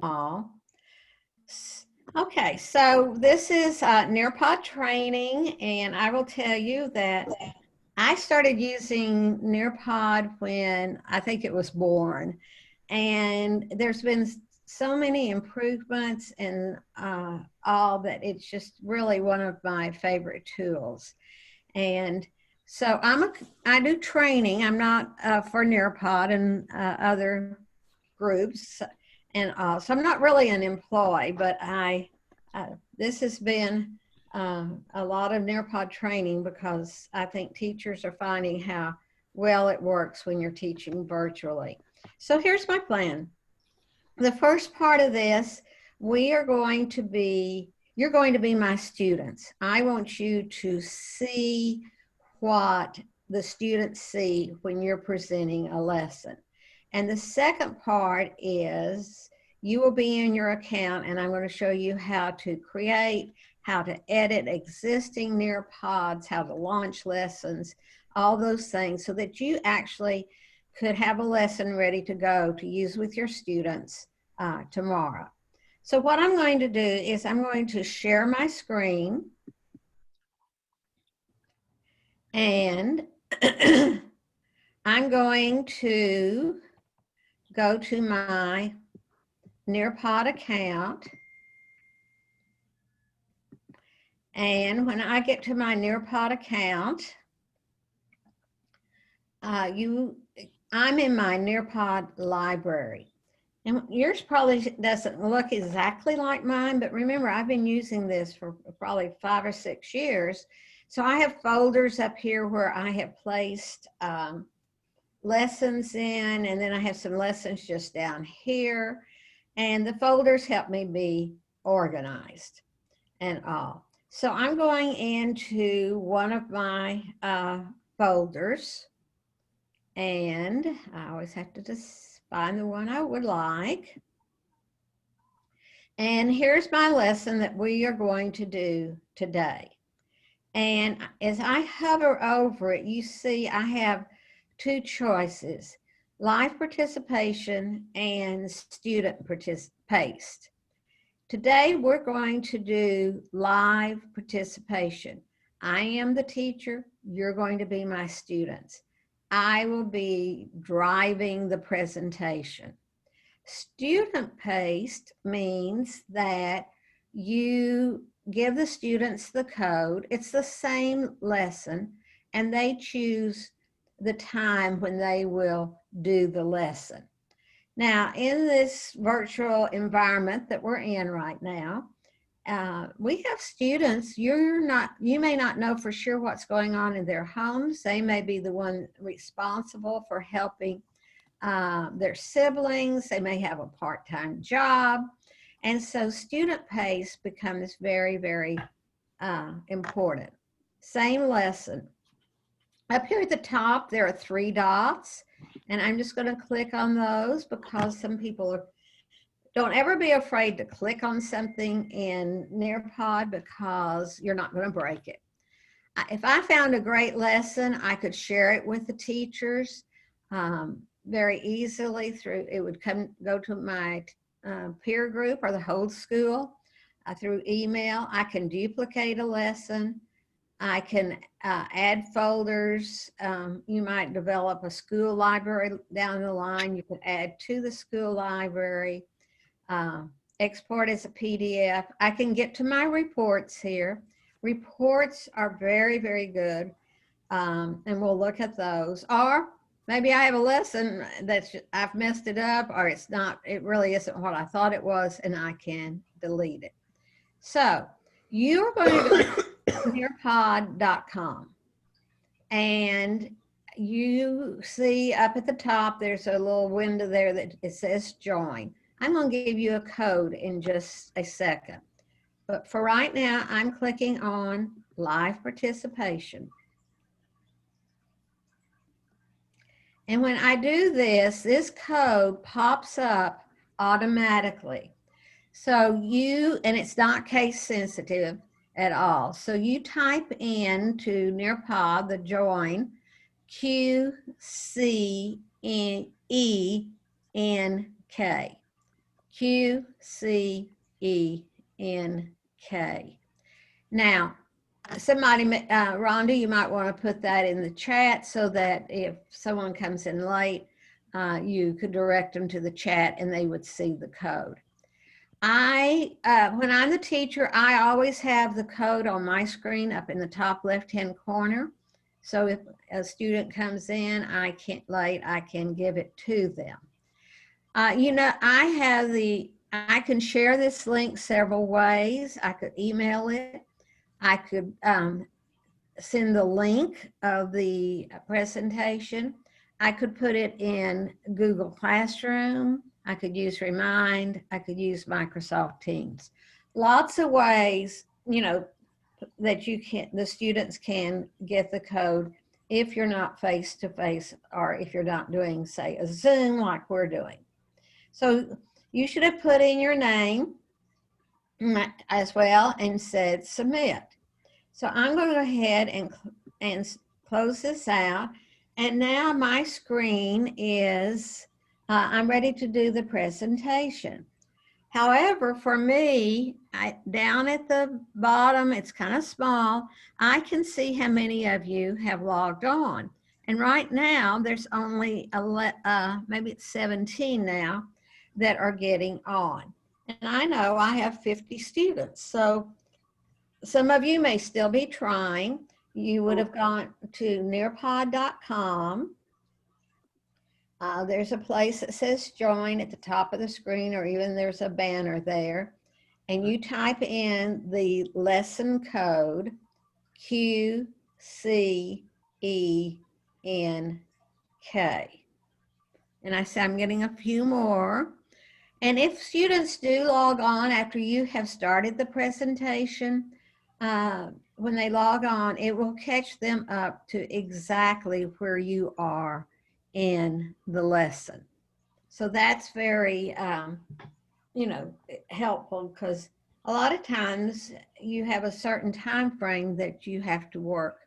all. Okay, so this is Nearpod training, and I will tell you that I started using Nearpod when I think it was born, and there's been so many improvements and all that it's just really one of my favorite tools. And so I do training. I'm not for Nearpod and other groups, and so I'm not really an employee, but this has been a lot of Nearpod training because I think teachers are finding how well it works when you're teaching virtually. So here's my plan. The first part of this, you're going to be my students. I want you to see what the students see when you're presenting a lesson. And the second part is you will be in your account, and I'm going to show you how to create, how to edit existing Nearpods, how to launch lessons, all those things, so that you actually could have a lesson ready to go to use with your students tomorrow. So what I'm going to do is I'm going to share my screen, and I'm going to go to my Nearpod account. And when I get to my Nearpod account, I'm in my Nearpod library. And yours probably doesn't look exactly like mine, but remember, I've been using this for probably 5 or 6 years. So I have folders up here where I have placed lessons in, and then I have some lessons just down here. And the folders help me be organized and all. So I'm going into one of my folders, and I always have to just find the one I would like. And here's my lesson that we are going to do today. And as I hover over it, you see I have 2 choices: live participation and student paced. Today, we're going to do live participation. I am the teacher. You're going to be my students. I will be driving the presentation. Student-paced means that you give the students the code. It's the same lesson, and they choose the time when they will do the lesson. Now, in this virtual environment that we're in right now, we have students, you may not know for sure what's going on in their homes. They may be the one responsible for helping their siblings. They may have a part-time job. And so student pace becomes very, very important. Same lesson. Up here at the top, there are 3 dots, and I'm just going to click on those because some people don't ever be afraid to click on something in Nearpod because you're not going to break it. If I found a great lesson, I could share it with the teachers very easily through, it would go to my peer group or the whole school through email. I can duplicate a lesson. I can add folders. You might develop a school library down the line. You could add to the school library, export as a PDF. I can get to my reports here. Reports are very, very good, and we'll look at those. Or maybe I have a lesson that's I've messed it up, or it's not, it really isn't what I thought it was, and I can delete it. So you're going to go nearpod.com, and you see up at the top there's a little window there that it says join. I'm going to give you a code in just a second, but for right now I'm clicking on live participation. And when I do this, this code pops up automatically. So and it's not case sensitive at all. So you type in to Nearpod the join, QCENK, QCENK. Now, somebody, Rhonda, you might want to put that in the chat so that if someone comes in late, you could direct them to the chat and they would see the code. When I'm the teacher, I always have the code on my screen up in the top left-hand corner. So if a student comes in, I can give it to them. You know, I can share this link several ways. I could email it. I could send the link of the presentation. I could put it in Google Classroom. I could use Remind. I could use Microsoft Teams. Lots of ways, you know, that the students can get the code if you're not face-to-face or if you're not doing, say, a Zoom like we're doing. So you should have put in your name as well and said submit. So I'm going to go ahead and close this out. And now my screen is, I'm ready to do the presentation. However, for me, down at the bottom, it's kind of small. I can see how many of you have logged on. And right now, there's only, maybe it's 17 now that are getting on. And I know I have 50 students. So some of you may still be trying. You would have gone to nearpod.com. There's a place that says join at the top of the screen, or even there's a banner there. And you type in the lesson code QCENK. And I say I'm getting a few more. And if students do log on after you have started the presentation, when they log on, it will catch them up to exactly where you are in the lesson. So that's very, you know, helpful, because a lot of times you have a certain time frame that you have to work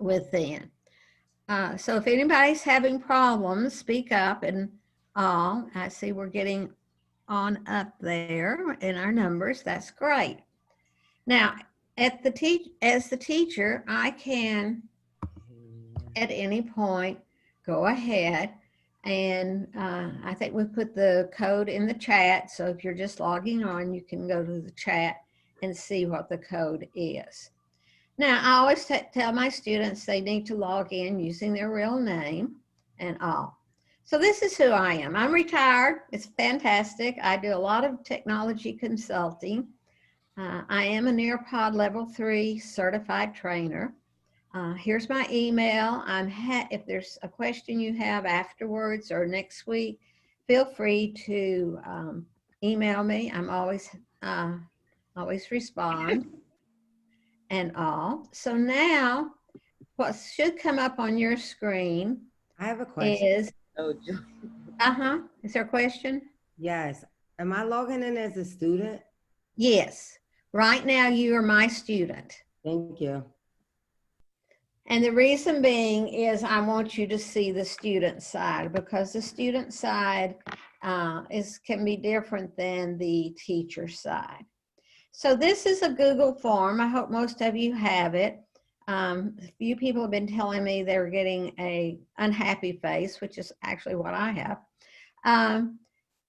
within. So if anybody's having problems, speak up. And all, I see we're getting on up there in our numbers. That's great. Now, as the teacher, I can at any point go ahead and I think we put the code in the chat. So if you're just logging on, you can go to the chat and see what the code is. Now, I always tell my students they need to log in using their real name and all. So this is who I am. I'm retired. It's fantastic. I do a lot of technology consulting. I am a Nearpod Level 3 certified trainer. Here's my email. If there's a question you have afterwards or next week, feel free to email me. I'm always respond and all. So now what should come up on your screen, I have a question. Is there a question? Yes. Am I logging in as a student? Yes. Right now you are my student. Thank you. And the reason being is I want you to see the student side, because the student side can be different than the teacher side. So this is a Google form. I hope most of you have it. A few people have been telling me they're getting a unhappy face, which is actually what I have.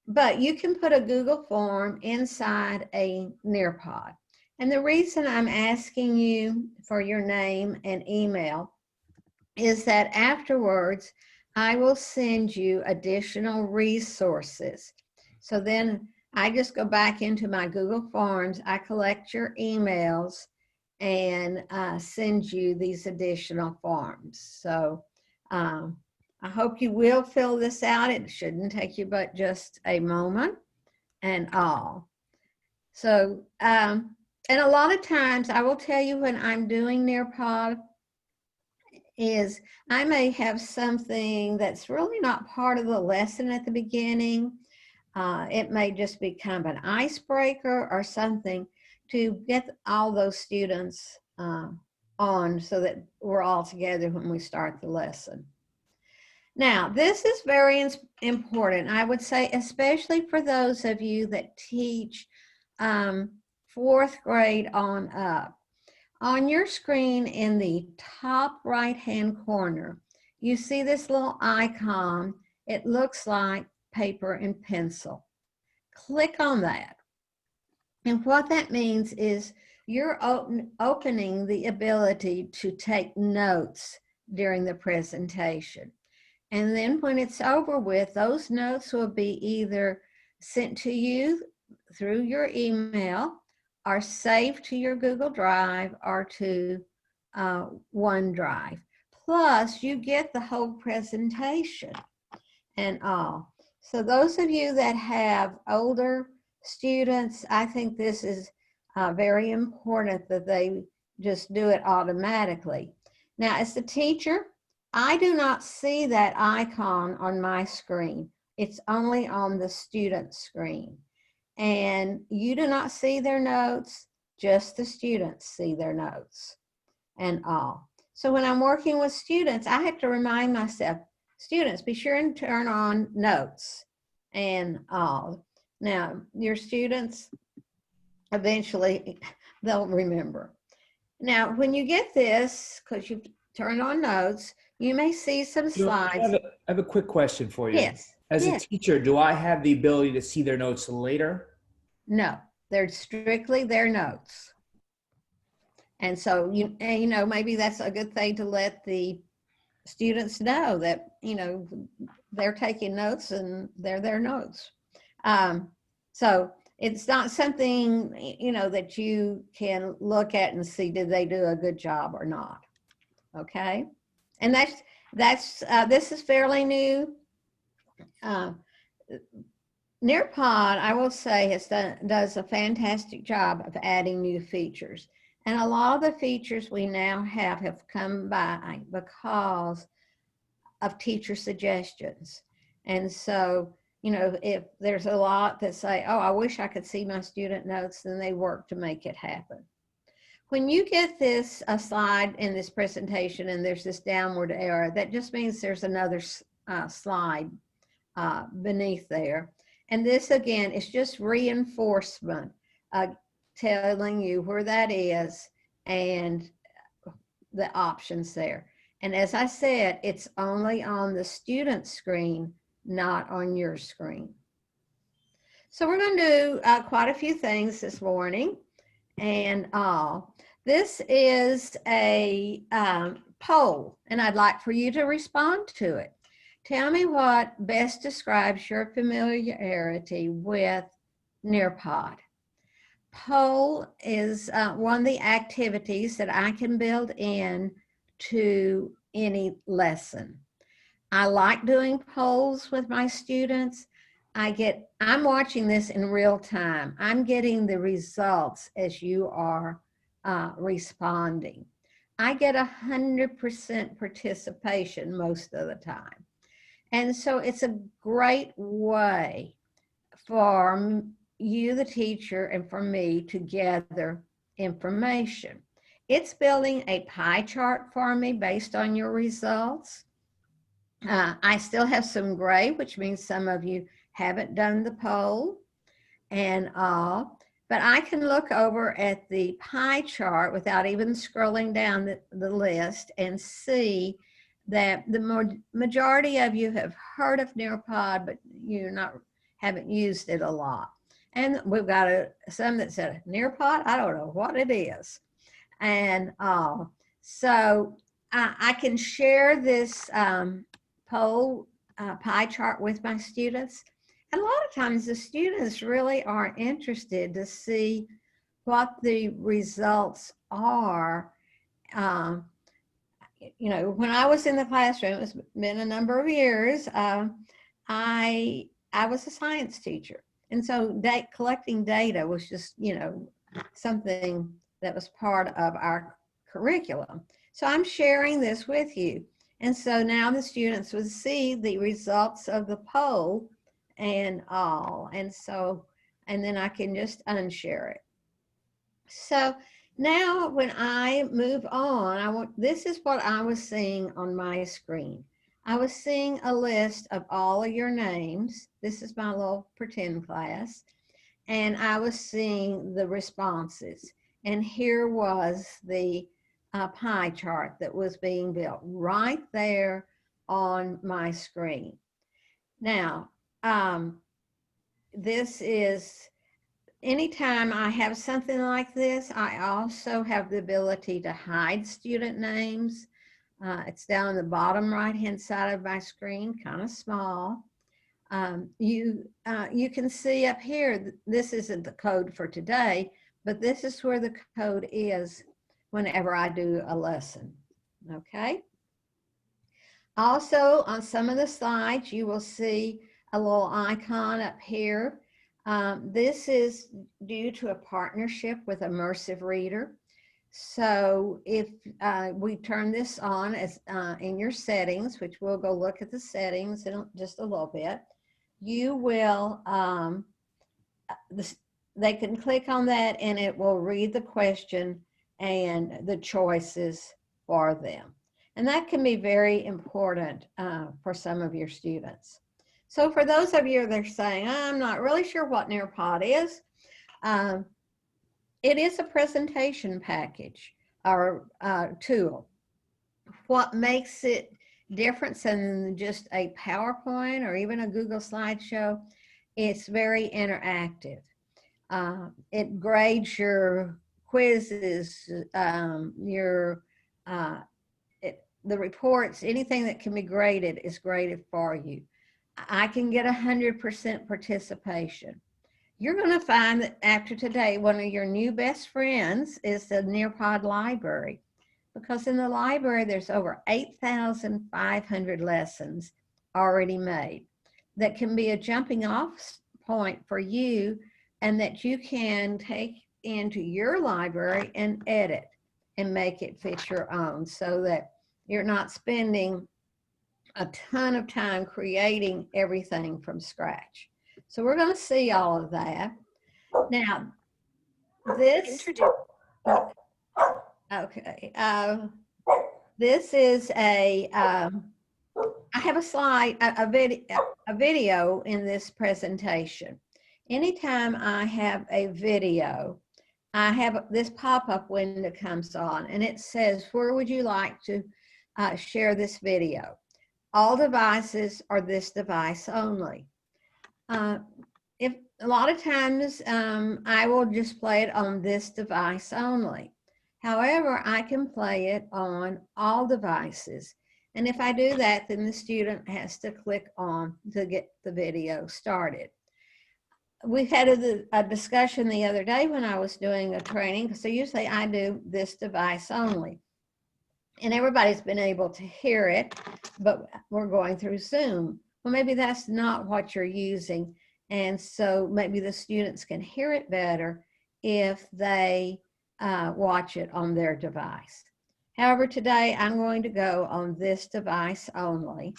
But you can put a Google form inside a Nearpod. And the reason I'm asking you for your name and email is that afterwards, I will send you additional resources. So then I just go back into my Google Forms, I collect your emails and send you these additional forms. So I hope you will fill this out. It shouldn't take you but just a moment and all. So, and a lot of times I will tell you when I'm doing Nearpod is I may have something that's really not part of the lesson at the beginning. It may just be kind of an icebreaker or something to get all those students on so that we're all together when we start the lesson. Now, this is very important, I would say, especially for those of you that teach fourth grade on up. On your screen in the top right-hand corner, you see this little icon. It looks like paper and pencil. Click on that. And what that means is you're opening the ability to take notes during the presentation. And then when it's over with, those notes will be either sent to you through your email or saved to your Google Drive or to OneDrive. Plus, you get the whole presentation and all. So those of you that have older students, I think this is very important that they just do it automatically. Now, as the teacher, I do not see that icon on my screen. It's only on the student screen. And you do not see their notes, just the students see their notes and all. So when I'm working with students, I have to remind myself, students, be sure and turn on notes and all. Now, your students, eventually, they'll remember. Now, when you get this, because you've turned on notes, you may see some slides. I have a quick question for you. Yes. As yes. a teacher, do I have the ability to see their notes later? No, they're strictly their notes. And so, you know, maybe that's a good thing to let the students know that, you know, they're taking notes and they're their notes. So it's not something, you know, that you can look at and see, did they do a good job or not? Okay. And this is fairly new. Nearpod, I will say, does a fantastic job of adding new features. And a lot of the features we now have come by because of teacher suggestions. And so, you know, if there's a lot that say, oh, I wish I could see my student notes, then they work to make it happen. When you get this slide in this presentation and there's this downward arrow, that just means there's another slide beneath there. And this, again, is just reinforcement, telling you where that is and the options there. And as I said, it's only on the student screen, not on your screen. So we're going to do quite a few things this morning. And this is a poll, and I'd like for you to respond to it. Tell me what best describes your familiarity with Nearpod. Poll is one of the activities that I can build in to any lesson. I like doing polls with my students. I'm watching this in real time. I'm getting the results as you are responding. I get 100% participation most of the time. And so it's a great way for you, the teacher, and for me to gather information. It's building a pie chart for me based on your results. I still have some gray, which means some of you haven't done the poll and all, but I can look over at the pie chart without even scrolling down the list and see that the majority of you have heard of Nearpod, but you haven't used it a lot. And we've got some that said, Nearpod, I don't know what it is. And so I can share this poll pie chart with my students. And a lot of times the students really are interested to see what the results are. You know, when I was in the classroom, it's been a number of years, I was a science teacher. And so collecting data was just, you know, something that was part of our curriculum. So I'm sharing this with you. And so now the students would see the results of the poll and all. And so, and then I can just unshare it. So now when I move on, this is what I was seeing on my screen. I was seeing a list of all of your names. This is my little pretend class. And I was seeing the responses. And here was the pie chart that was being built right there on my screen. Now, this is, anytime I have something like this, I also have the ability to hide student names. It's down on the bottom right-hand side of my screen, kind of small. You can see up here, this isn't the code for today, but this is where the code is whenever I do a lesson, okay? Also, on some of the slides, you will see a little icon up here. This is due to a partnership with Immersive Reader. So if we turn this on as in your settings, which we'll go look at the settings in just a little bit, you will, they can click on that and it will read the question and the choices for them. And that can be very important for some of your students. So for those of you that are saying, I'm not really sure what Nearpod is, it is a presentation package or tool. What makes it different than just a PowerPoint or even a Google slideshow, it's very interactive. It grades your quizzes, the reports, anything that can be graded is graded for you. I can get 100% participation. You're going to find that after today, one of your new best friends is the Nearpod library, because in the library, there's over 8,500 lessons already made that can be a jumping off point for you and that you can take into your library and edit and make it fit your own, so that you're not spending a ton of time creating everything from scratch. So we're going to see all of that. Now, this, okay, this is a, I have a slide, a video in this presentation. Anytime I have a video, I have this pop-up window comes on and it says, where would you like to share this video? All devices or this device only. If a lot of times I will just play it on this device only. However, I can play it on all devices. And if I do that, then the student has to click on to get the video started. We had a discussion the other day when I was doing a training. So usually I do this device only. And everybody's been able to hear it, but we're going through Zoom. Well, maybe that's not what you're using. And so maybe the students can hear it better if they watch it on their device. However, today I'm going to go on this device only.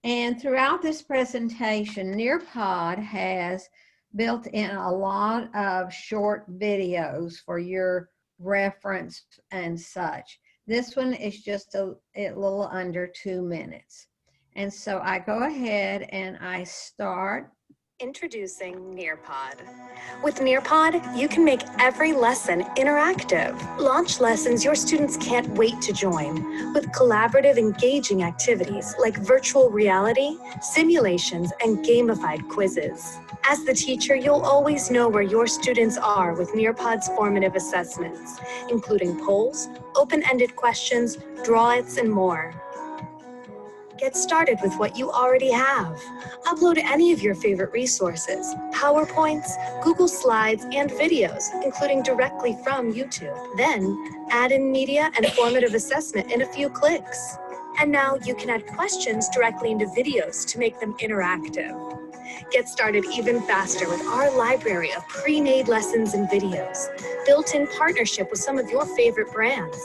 And throughout this presentation, Nearpod has built in a lot of short videos for your reference and such. This one is just a little under 2 minutes. And so I go ahead and I start. Introducing Nearpod. With Nearpod, you can make every lesson interactive. Launch lessons your students can't wait to join with collaborative, engaging activities like virtual reality, simulations, and gamified quizzes. As the teacher, you'll always know where your students are with Nearpod's formative assessments, including polls, open-ended questions, draw-its, and more. Get started with what you already have. Upload any of your favorite resources, PowerPoints, Google Slides, and videos, including directly from YouTube. Then, add in media and formative assessment in a few clicks. And now you can add questions directly into videos to make them interactive. Get started even faster with our library of pre-made lessons and videos, built in partnership with some of your favorite brands.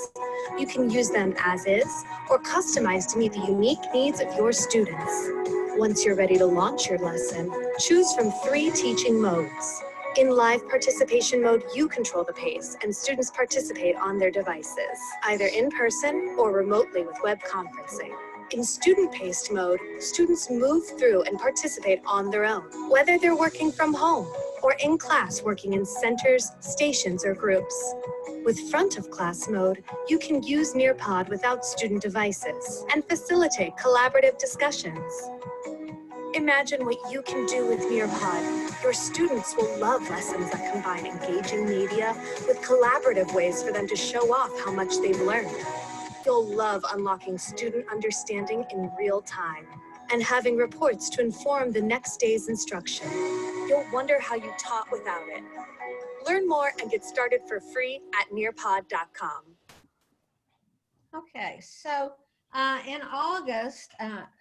You can use them as is or customize to meet the unique needs of your students. Once you're ready to launch your lesson, choose from 3 teaching modes. In live participation mode, you control the pace and students participate on their devices, either in person or remotely with web conferencing. In student-paced mode, students move through and participate on their own, whether they're working from home or in class working in centers, stations, or groups. With front-of-class mode, you can use Nearpod without student devices and facilitate collaborative discussions. Imagine what you can do with Nearpod. Your students will love lessons that combine engaging media with collaborative ways for them to show off how much they've learned. You'll love unlocking student understanding in real time and having reports to inform the next day's instruction. You'll wonder how you taught without it. Learn more and get started for free at nearpod.com. Okay, so in August,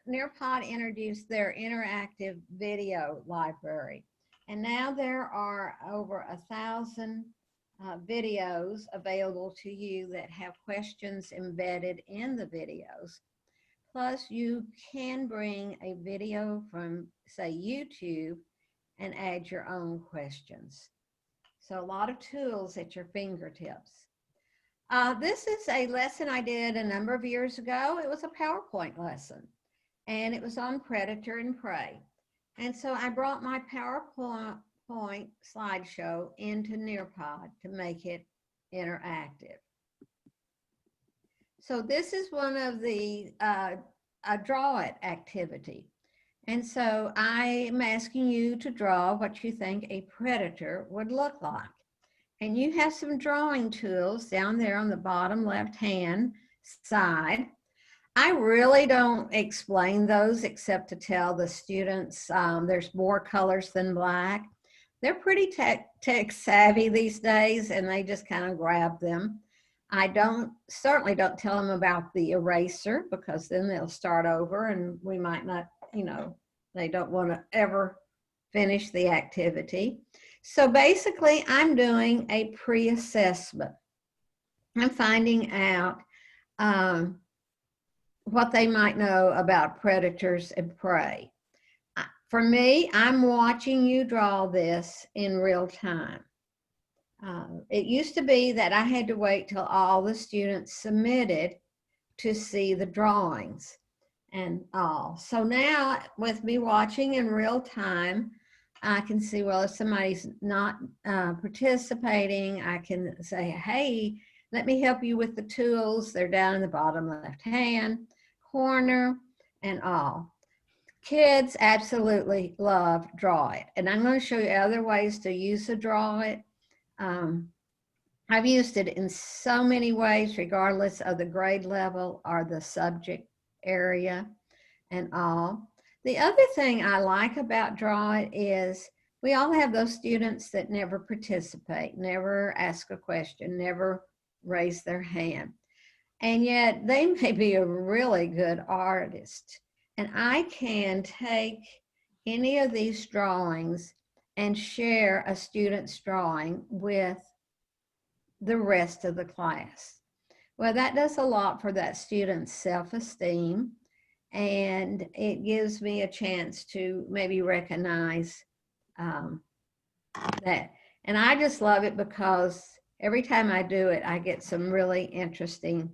Nearpod introduced their interactive video library. And now there are over 1,000 videos available to you that have questions embedded in the videos. Plus, you can bring a video from, say, YouTube and add your own questions. So a lot of tools at your fingertips. This is a lesson I did a number of years ago. It was a PowerPoint lesson, and it was on predator and prey. And so I brought my PowerPoint slideshow into Nearpod to make it interactive. So this is one of the a draw it activity. And so I am asking you to draw what you think a predator would look like. And you have some drawing tools down there on the bottom left-hand side. I really don't explain those except to tell the students there's more colors than black. They're pretty tech savvy these days, and they just kind of grab them. I certainly don't tell them about the eraser, because then they'll start over and we might not, they don't want to ever finish the activity. So basically, I'm doing a pre-assessment. I'm finding out what they might know about predators and prey. For me, I'm watching you draw this in real time. It used to be that I had to wait till all the students submitted to see the drawings and all. So now, with me watching in real time, I can see, well, if somebody's not participating, I can say, hey, let me help you with the tools. They're down in the bottom left-hand corner and all. Kids absolutely love Draw It. And I'm going to show you other ways to use the Draw It. I've used it in so many ways, regardless of the grade level or the subject area and all. The other thing I like about Draw It is we all have those students that never participate, never ask a question, never raise their hand. And yet they may be a really good artist. And I can take any of these drawings and share a student's drawing with the rest of the class. Well, that does a lot for that student's self-esteem, and it gives me a chance to maybe recognize that. And I just love it because every time I do it, I get some really interesting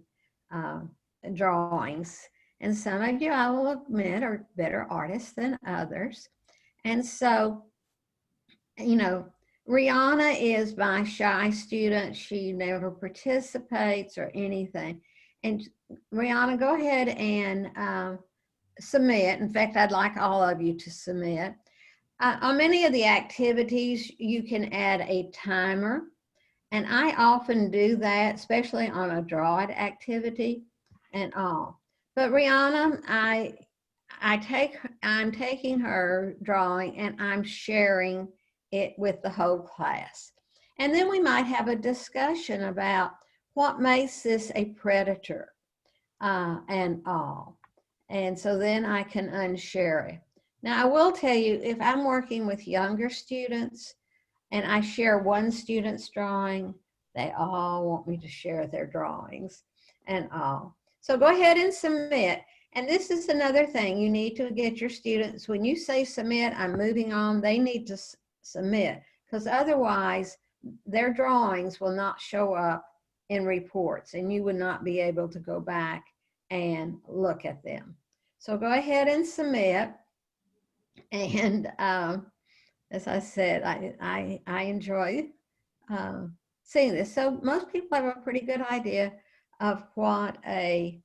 drawings. And some of you, I will admit, are better artists than others. And so, Rihanna is my shy student. She never participates or anything. And Rihanna, go ahead and submit. In fact, I'd like all of you to submit. On many of the activities, you can add a timer. And I often do that, especially on a Draw It activity and all. But Rihanna, I'm taking her drawing and I'm sharing it with the whole class. And then we might have a discussion about what makes this a predator and all. And so then I can unshare it. Now I will tell you, if I'm working with younger students and I share one student's drawing, they all want me to share their drawings and all. So go ahead and submit. And this is another thing you need to get your students, when you say submit, I'm moving on, they need to submit, because otherwise their drawings will not show up in reports and you would not be able to go back and look at them. So go ahead and submit. And as I said, I enjoy seeing this. So most people have a pretty good idea of what a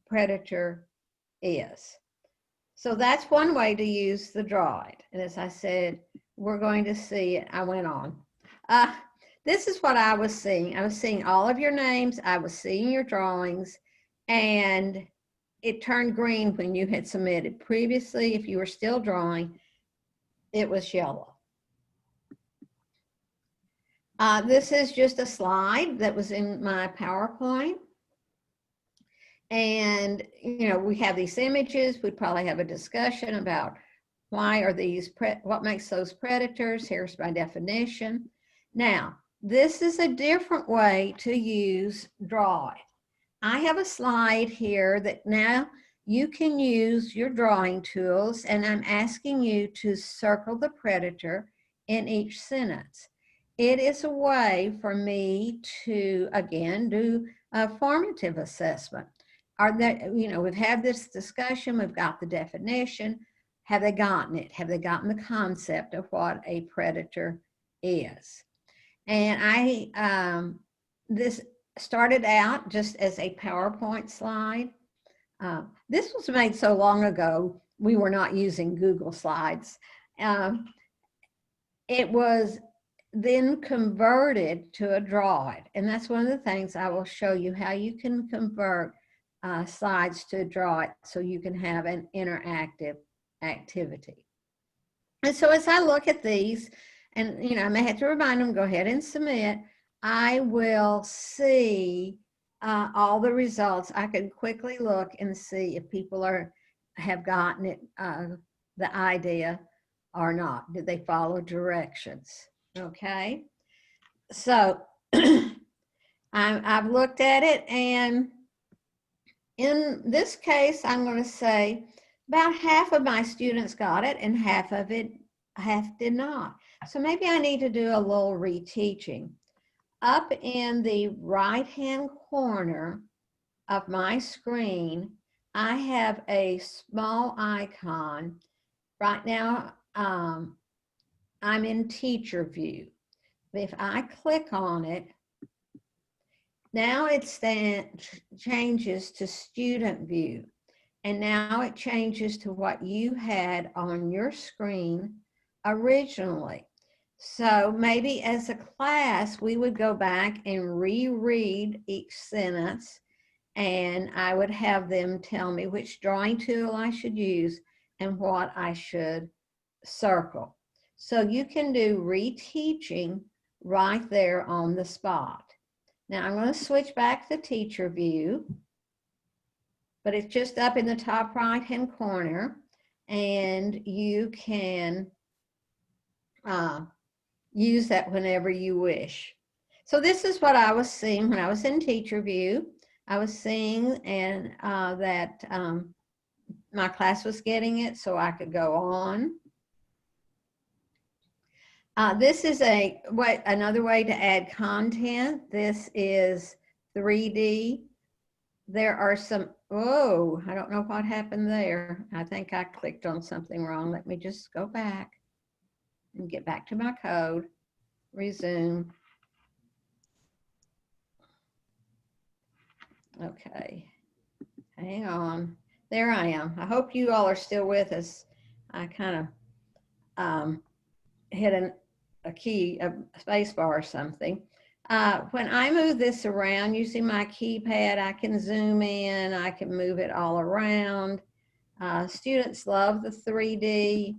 predator is. So that's one way to use the Droid. And as I said, we're going to see it. I went on. This is what I was seeing. I was seeing all of your names. I was seeing your drawings, and it turned green when you had submitted. Previously, if you were still drawing, it was yellow. This is just a slide that was in my PowerPoint. And, you know, we have these images. We'd probably have a discussion about why are these, what makes those predators? Here's my definition. Now, this is a different way to use Draw It. I have a slide here that now you can use your drawing tools, and I'm asking you to circle the predator in each sentence. It is a way for me to, again, do a formative assessment. Are they, you know, we've had this discussion, we've got the definition. Have they gotten it? Have they gotten the concept of what a predator is? And this started out just as a PowerPoint slide. This was made so long ago, we were not using Google Slides. It was then converted to a Droid. And that's one of the things I will show you, how you can convert slides to Droid so you can have an interactive activity. And so as I look at these, and you know, I may have to remind them, go ahead and submit, I will see all the results. I can quickly look and see if people have gotten it, the idea or not. Did they follow directions? Okay. So I've looked at it, and in this case, I'm going to say about half of my students got it and half did not. So maybe I need to do a little reteaching. Up in the right-hand corner of my screen, I have a small icon. Right now, I'm in teacher view. If I click on it, now it changes to student view. And now it changes to what you had on your screen originally. So maybe as a class, we would go back and reread each sentence, and I would have them tell me which drawing tool I should use and what I should circle. So you can do reteaching right there on the spot. Now I'm going to switch back to teacher view, but it's just up in the top right-hand corner, and you can use that whenever you wish. So this is what I was seeing when I was in teacher view. I was seeing that my class was getting it, so I could go on. This is another way to add content. This is 3D. There are some, oh, I don't know what happened there. I think I clicked on something wrong. Let me just go back and get back to my code, resume. Okay, hang on. There I am. I hope you all are still with us. I kind of hit a key, a space bar or something. When I move this around using my keypad, I can zoom in, I can move it all around. Students love the 3D,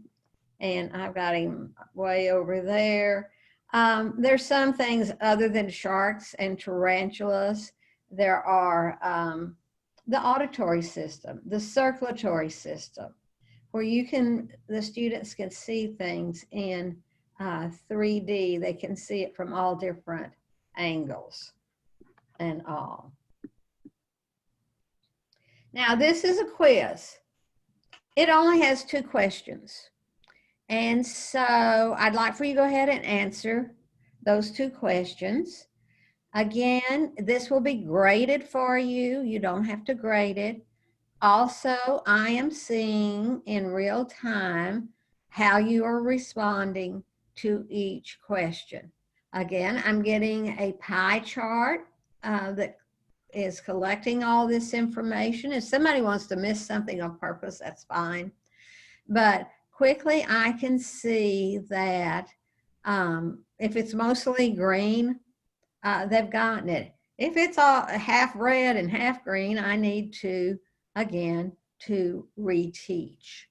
and I've got him way over there. There's some things other than sharks and tarantulas. There are the auditory system, the circulatory system, where the students can see things in 3D. They can see it from all different angles and all. Now this is a quiz. It only has 2 questions. And so I'd like for you to go ahead and answer those 2 questions. Again, this will be graded for you. You don't have to grade it. Also, I am seeing in real time how you are responding to each question. Again, I'm getting a pie chart that is collecting all this information. If somebody wants to miss something on purpose, that's fine. But quickly, I can see that if it's mostly green, they've gotten it. If it's all half red and half green, I need to, again, to reteach.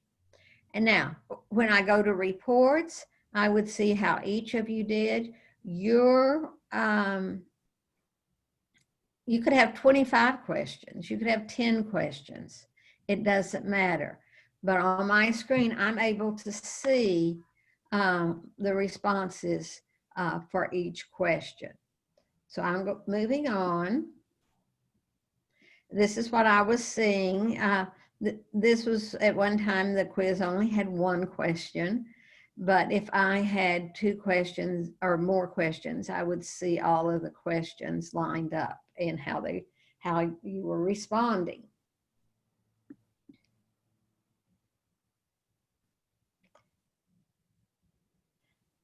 And now, when I go to reports, I would see how each of you did. You could have 25 questions. You could have 10 questions. It doesn't matter. But on my screen, I'm able to see the responses for each question. So I'm moving on. This is what I was seeing. This was at one time the quiz only had one question, but if I had 2 questions or more questions, I would see all of the questions lined up and how you were responding.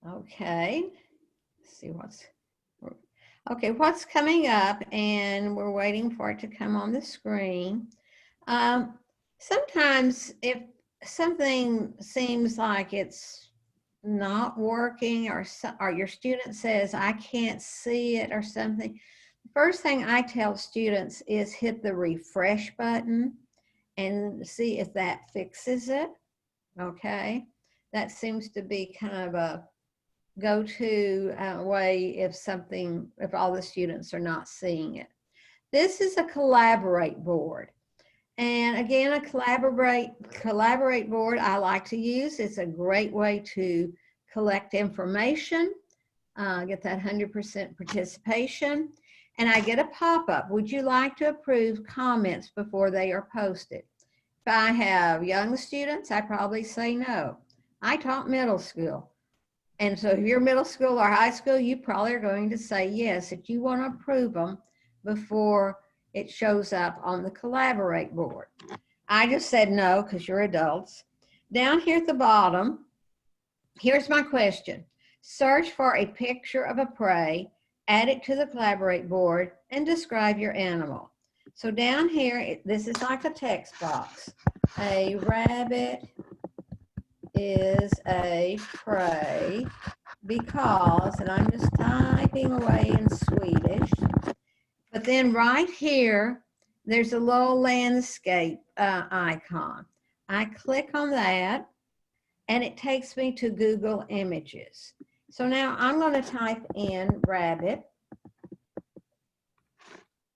Okay, let's see what's coming up, and we're waiting for it to come on the screen. Sometimes if something seems like it's not working, or your student says, I can't see it or something, the first thing I tell students is hit the refresh button and see if that fixes it. Okay, that seems to be kind of a go-to way if all the students are not seeing it. This is a collaborate board. And again, a collaborate board I like to use. It's a great way to collect information, get that 100% participation. And I get a pop-up. Would you like to approve comments before they are posted? If I have young students, I probably say no. I taught middle school. And so if you're middle school or high school, you probably are going to say yes if you want to approve them before it shows up on the collaborate board. I just said no because you're adults. Down here at the bottom, here's my question. Search for a picture of a prey, add it to the collaborate board, and describe your animal. So down here, this is like a text box. A rabbit is a prey because, and I'm just typing away in Swedish, but then right here, there's a little landscape icon. I click on that and it takes me to Google Images. So now I'm going to type in rabbit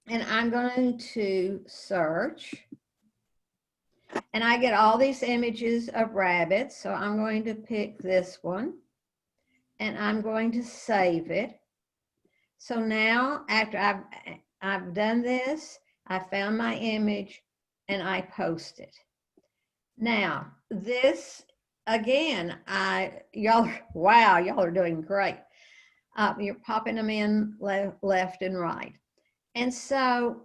and I'm going to search. And I get all these images of rabbits. So I'm going to pick this one and I'm going to save it. So now after I've done this, I found my image and I post it. Now this, again, y'all are doing great. You're popping them in left and right. And so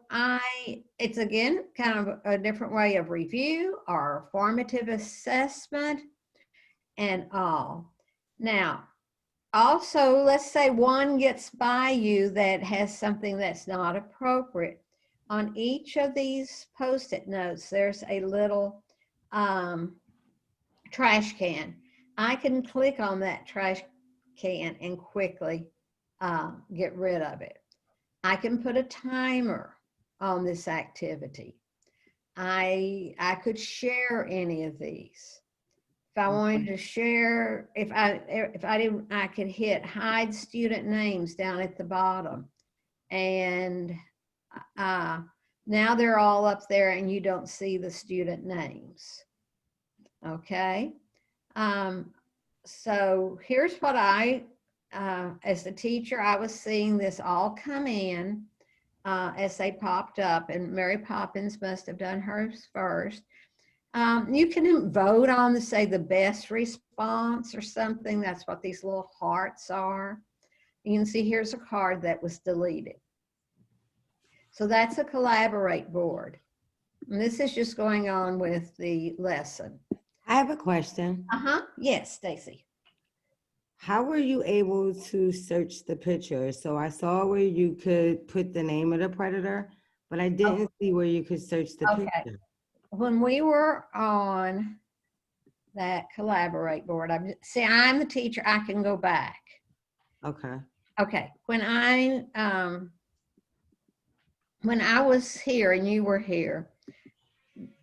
it's again kind of a different way of review or formative assessment and all. Now, also, let's say one gets by you that has something that's not appropriate. On each of these Post-it notes, there's a little trash can. I can click on that trash can and quickly get rid of it. I can put a timer on this activity. I could share any of these. If I wanted to share, if I didn't, I could hit hide student names down at the bottom. And now they're all up there and you don't see the student names. Okay. So here's what as the teacher, I was seeing this all come in as they popped up, and Mary Poppins must have done hers first. You can vote on say the best response or something. That's what these little hearts are. You can see here's a card that was deleted. So that's a collaborate board. And this is just going on with the lesson. I have a question. Yes, Stacy. How were you able to search the picture? So I saw where you could put the name of the predator, but I didn't see where you could search the Okay. picture. When we were on that Collaborate board, I'm the teacher, I can go back. Okay. Okay, when I was here and you were here,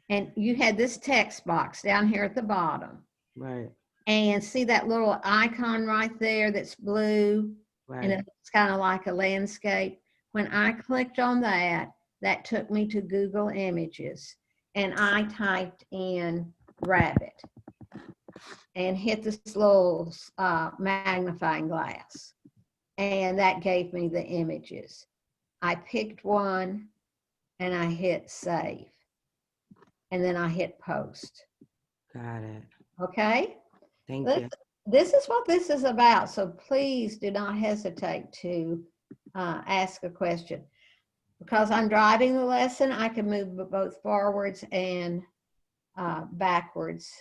and you had this text box down here at the bottom, Right. and see that little icon right there that's blue, and Right. it's kind of like a landscape. When I clicked on that, that took me to Google Images, and I typed in rabbit and hit this little magnifying glass, and that gave me the images. I picked one and I hit save, and then I hit post. Got it. Okay? Thank you. This is what this is about, so please do not hesitate to ask a question. Because I'm driving the lesson, I can move both forwards and backwards.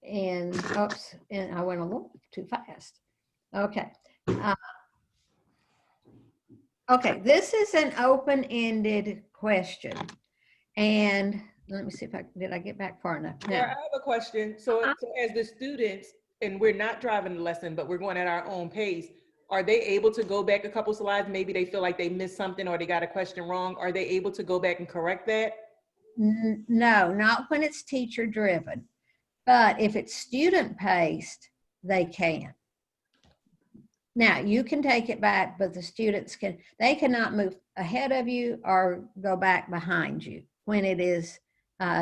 And oops, and I went a little too fast. Okay. Okay, this is an open-ended question. And let me see if did I get back far enough? No. Sarah, I have a question. So as the students, and we're not driving the lesson, but we're going at our own pace, are they able to go back a couple slides? Maybe they feel like they missed something or they got a question wrong. Are they able to go back and correct that? No, not when it's teacher driven. But if it's student paced, they can. Now you can take it back, but the students they cannot move ahead of you or go back behind you when it is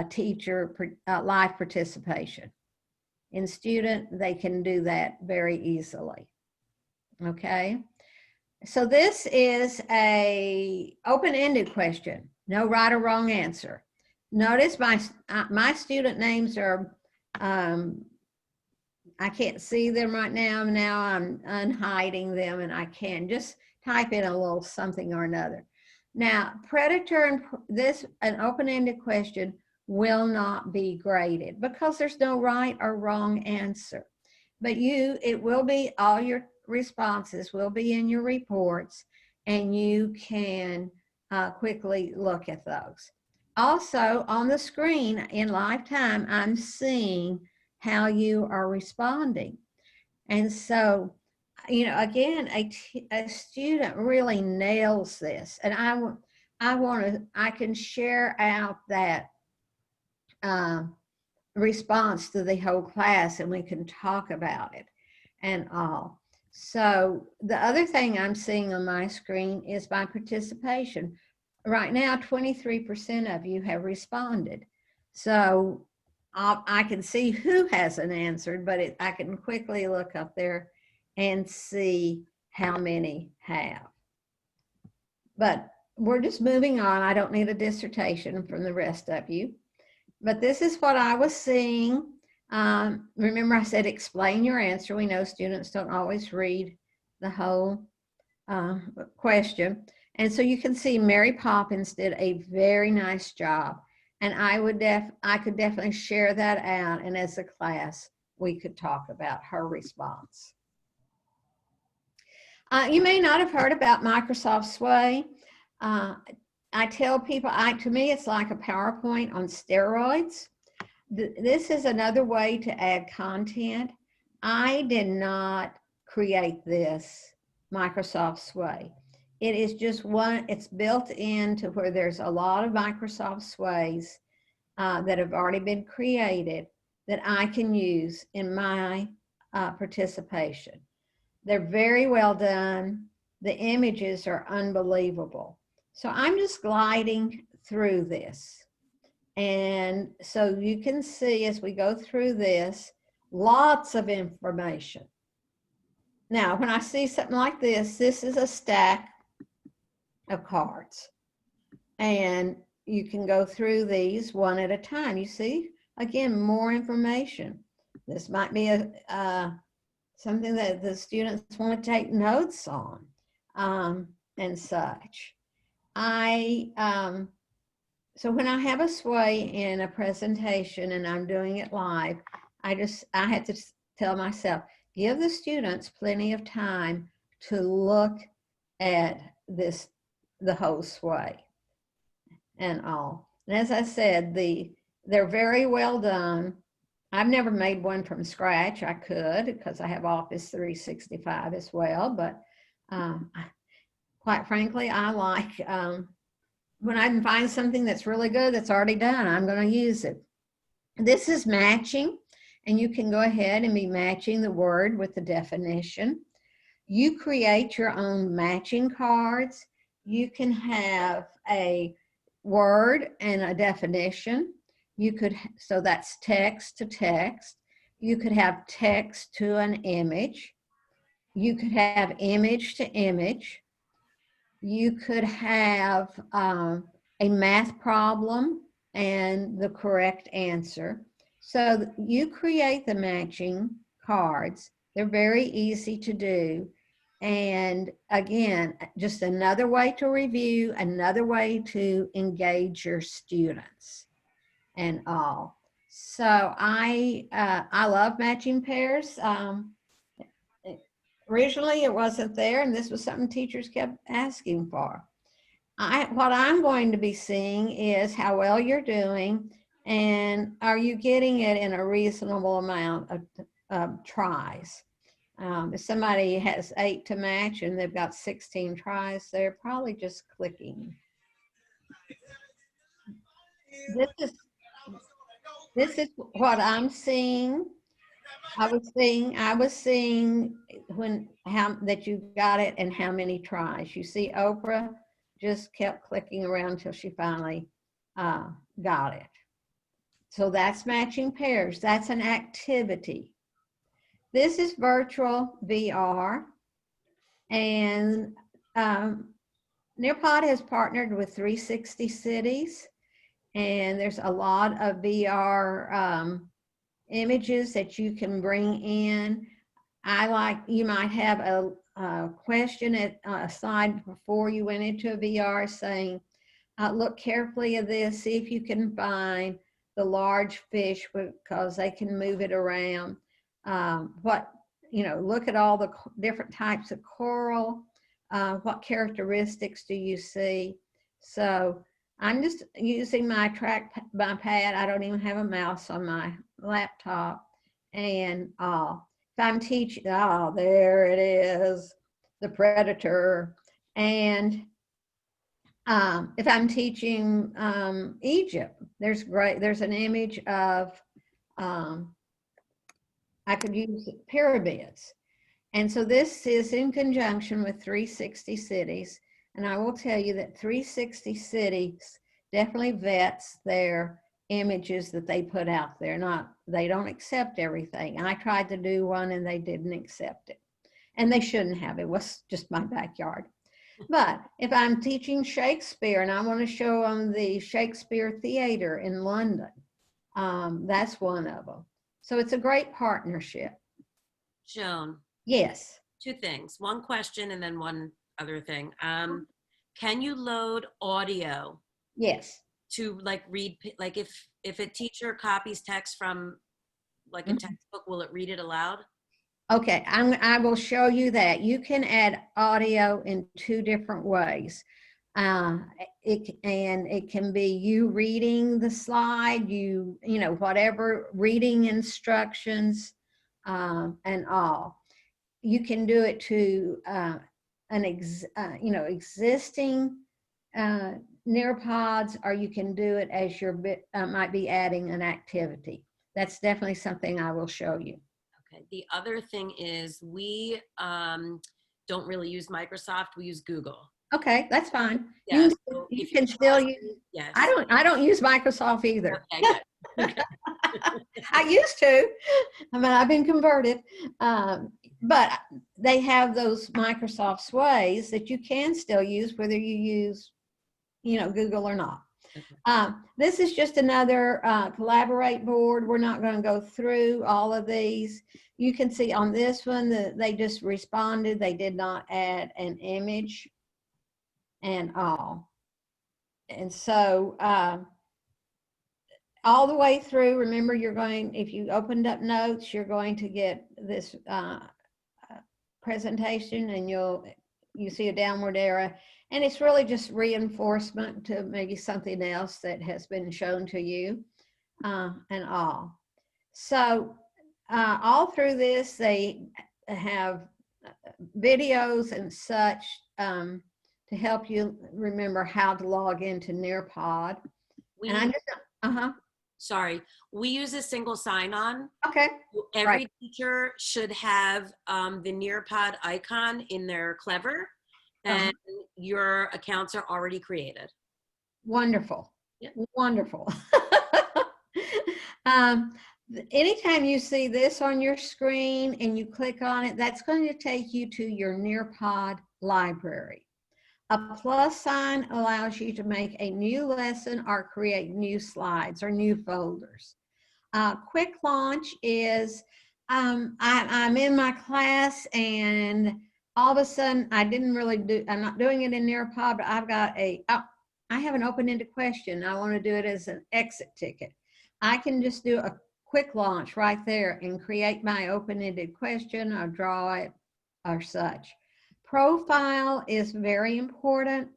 teacher live participation. In student, they can do that very easily. Okay. So this is a open-ended question. No right or wrong answer. Notice my student names are, I can't see them right now. Now I'm unhiding them, and I can just type in a little something or another. Now, predator and an open-ended question will not be graded because there's no right or wrong answer. But it will be, all your responses will be in your reports, and you can quickly look at those. Also, on the screen in live time, I'm seeing how you are responding. And so, again, a student really nails this. And I can share out that response to the whole class, and we can talk about it and all. So the other thing I'm seeing on my screen is my participation. Right now, 23% of you have responded. So I can see who hasn't answered, but I can quickly look up there and see how many have. But we're just moving on. I don't need a dissertation from the rest of you. But this is what I was seeing. Remember I said explain your answer. We know students don't always read the whole question. And so you can see Mary Poppins did a very nice job. And I could definitely share that out. And as a class, we could talk about her response. You may not have heard about Microsoft Sway. I tell people, to me, it's like a PowerPoint on steroids. This is another way to add content. I did not create this Microsoft Sway. It is just it's built into where there's a lot of Microsoft Sways that have already been created that I can use in my participation. They're very well done. The images are unbelievable. So I'm just gliding through this. And so you can see as we go through this, lots of information. Now, when I see something like this is a stack of cards. And you can go through these one at a time. You see, again, more information. This might be something that the students want to take notes on and such. I So when I have a sway in a presentation and I'm doing it live, I had to tell myself, give the students plenty of time to look at the whole sway and all. And as I said, they're very well done. I've never made one from scratch. I could, because I have Office 365 as well, but quite frankly, I like when I can find something that's really good that's already done, I'm going to use it. This is matching, and you can go ahead and be matching the word with the definition. You create your own matching cards. You can have a word and a definition. So that's text to text. You could have text to an image. You could have image to image. You could have a math problem and the correct answer. So you create the matching cards. They're very easy to do. And again, just another way to review, another way to engage your students and all. So I love matching pairs. Originally it wasn't there, and this was something teachers kept asking for. What I'm going to be seeing is how well you're doing, and are you getting it in a reasonable amount of tries. If somebody has 8 to match and they've got 16 tries, they're probably just clicking. This is what I'm seeing. I was seeing that you got it and how many tries. You see, Oprah just kept clicking around until she finally got it. So that's matching pairs. That's an activity. This is virtual VR, and Nearpod has partnered with 360 Cities, and there's a lot of VR images that you can bring in. You might have a question at a slide before you went into a VR saying, look carefully at this, see if you can find the large fish because they can move it around. Look at all the different types of coral. What characteristics do you see? So I'm just using my pad. I don't even have a mouse on my laptop. And if I'm teaching, there it is, the predator. And if I'm teaching Egypt, there's an image of, I could use pyramids. And so this is in conjunction with 360 Cities. And I will tell you that 360 Cities definitely vets their images that they put out there. They don't accept everything. I tried to do one and they didn't accept it. And they shouldn't have. It was just my backyard. But if I'm teaching Shakespeare and I want to show them the Shakespeare Theater in London, that's one of them. So it's a great partnership. Joan. Yes. 2 things. One question and then one other thing. Can you load audio? Yes. To read, if a teacher copies text from a textbook, will it read it aloud? Okay, I will show you that. You can add audio in 2 different ways. It can be you reading the slide, whatever reading instructions and all. You can do it to existing Nearpods, or you can do it as might be adding an activity. That's definitely something I will show you. Okay. The other thing is we don't really use Microsoft. We use Google. Okay, that's fine. Yeah, you can still use. Yes. I don't use Microsoft either. Okay, good. I used to. I've been converted. But they have those Microsoft sways that you can still use whether you use, Google or not. Okay. This is just another Collaborate board. We're not going to go through all of these. You can see on this one that they just responded. They did not add an image and all. And so all the way through, remember, you're going, if you opened up notes, you're going to get this presentation, and you see a downward arrow, and it's really just reinforcement to maybe something else that has been shown to you, and all. So all through this, they have videos and such to help you remember how to log into Nearpod. We, And I just, sorry, we use a single sign-on. okay. Every Right. teacher should have the Nearpod icon in their Clever, and your accounts are already created. Wonderful. Yep. Wonderful. Anytime you see this on your screen and you click on it, that's going to take you to your Nearpod library. A plus sign allows you to make a new lesson or create new slides or new folders. Quick launch is I'm in my class, and all of a sudden I'm not doing it in Nearpod, but I've got I have an open-ended question. I want to do it as an exit ticket. I can just do a quick launch right there and create my open-ended question or draw it or such. Profile is very important.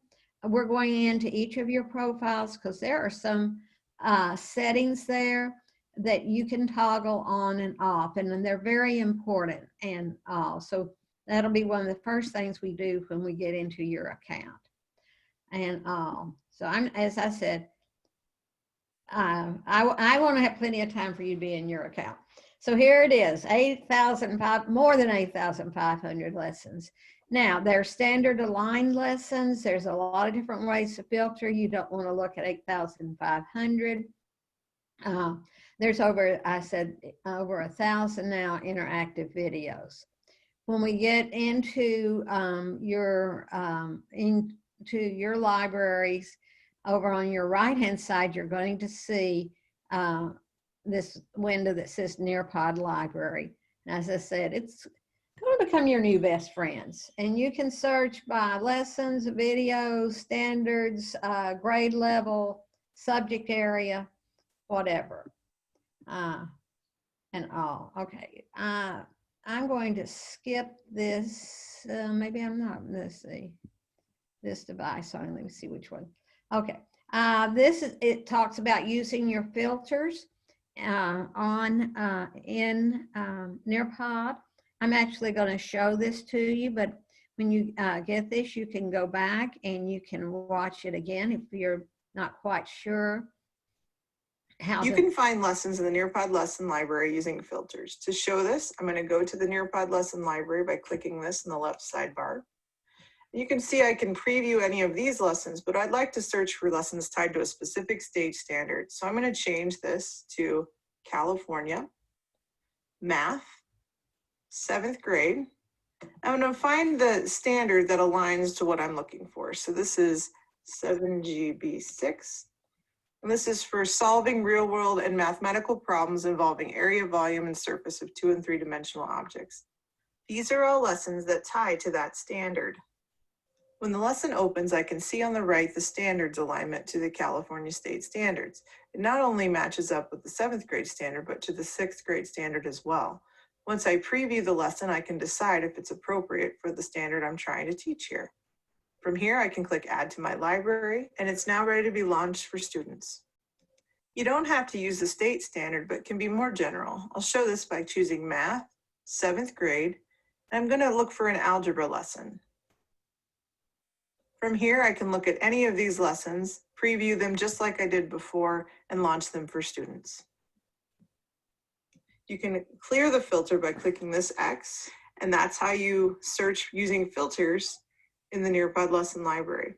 We're going into each of your profiles because there are some settings there that you can toggle on and off, and then they're very important and all. So that'll be one of the first things we do when we get into your account. And so as I said, I want to have plenty of time for you to be in your account. So here it is, more than 8,500 lessons. Now, there's standard aligned lessons. There's a lot of different ways to filter. You don't want to look at 8,500. There's over 1,000 now interactive videos. When we get into your libraries, over on your right-hand side, you're going to see this window that says Nearpod Library. And as I said, it's going to become your new best friends. And you can search by lessons, videos, standards, grade level, subject area, whatever, and all. Okay, I'm going to skip this. Maybe I'm not. Let's see. This device on. Let me see which one. Okay, it talks about using your filters in Nearpod. I'm actually going to show this to you, but when you get this, you can go back and you can watch it again if you're not quite sure how. You can find lessons in the Nearpod lesson library using filters. To show this, I'm going to go to the Nearpod lesson library by clicking this in the left sidebar. You can see I can preview any of these lessons, but I'd like to search for lessons tied to a specific state standard. So I'm going to change this to California, Math, 7th grade. I'm going to find the standard that aligns to what I'm looking for. So this is 7GB6. And this is for solving real-world and mathematical problems involving area, volume, and surface of 2- and 3-dimensional objects. These are all lessons that tie to that standard. When the lesson opens, I can see on the right the standards alignment to the California state standards. It not only matches up with the 7th grade standard, but to the 6th grade standard as well. Once I preview the lesson, I can decide if it's appropriate for the standard I'm trying to teach here. From here, I can click Add to my library, and it's now ready to be launched for students. You don't have to use the state standard, but can be more general. I'll show this by choosing Math, 7th grade, and I'm going to look for an algebra lesson. From here, I can look at any of these lessons, preview them just like I did before, and launch them for students. You can clear the filter by clicking this X, and that's how you search using filters in the Nearpod lesson library.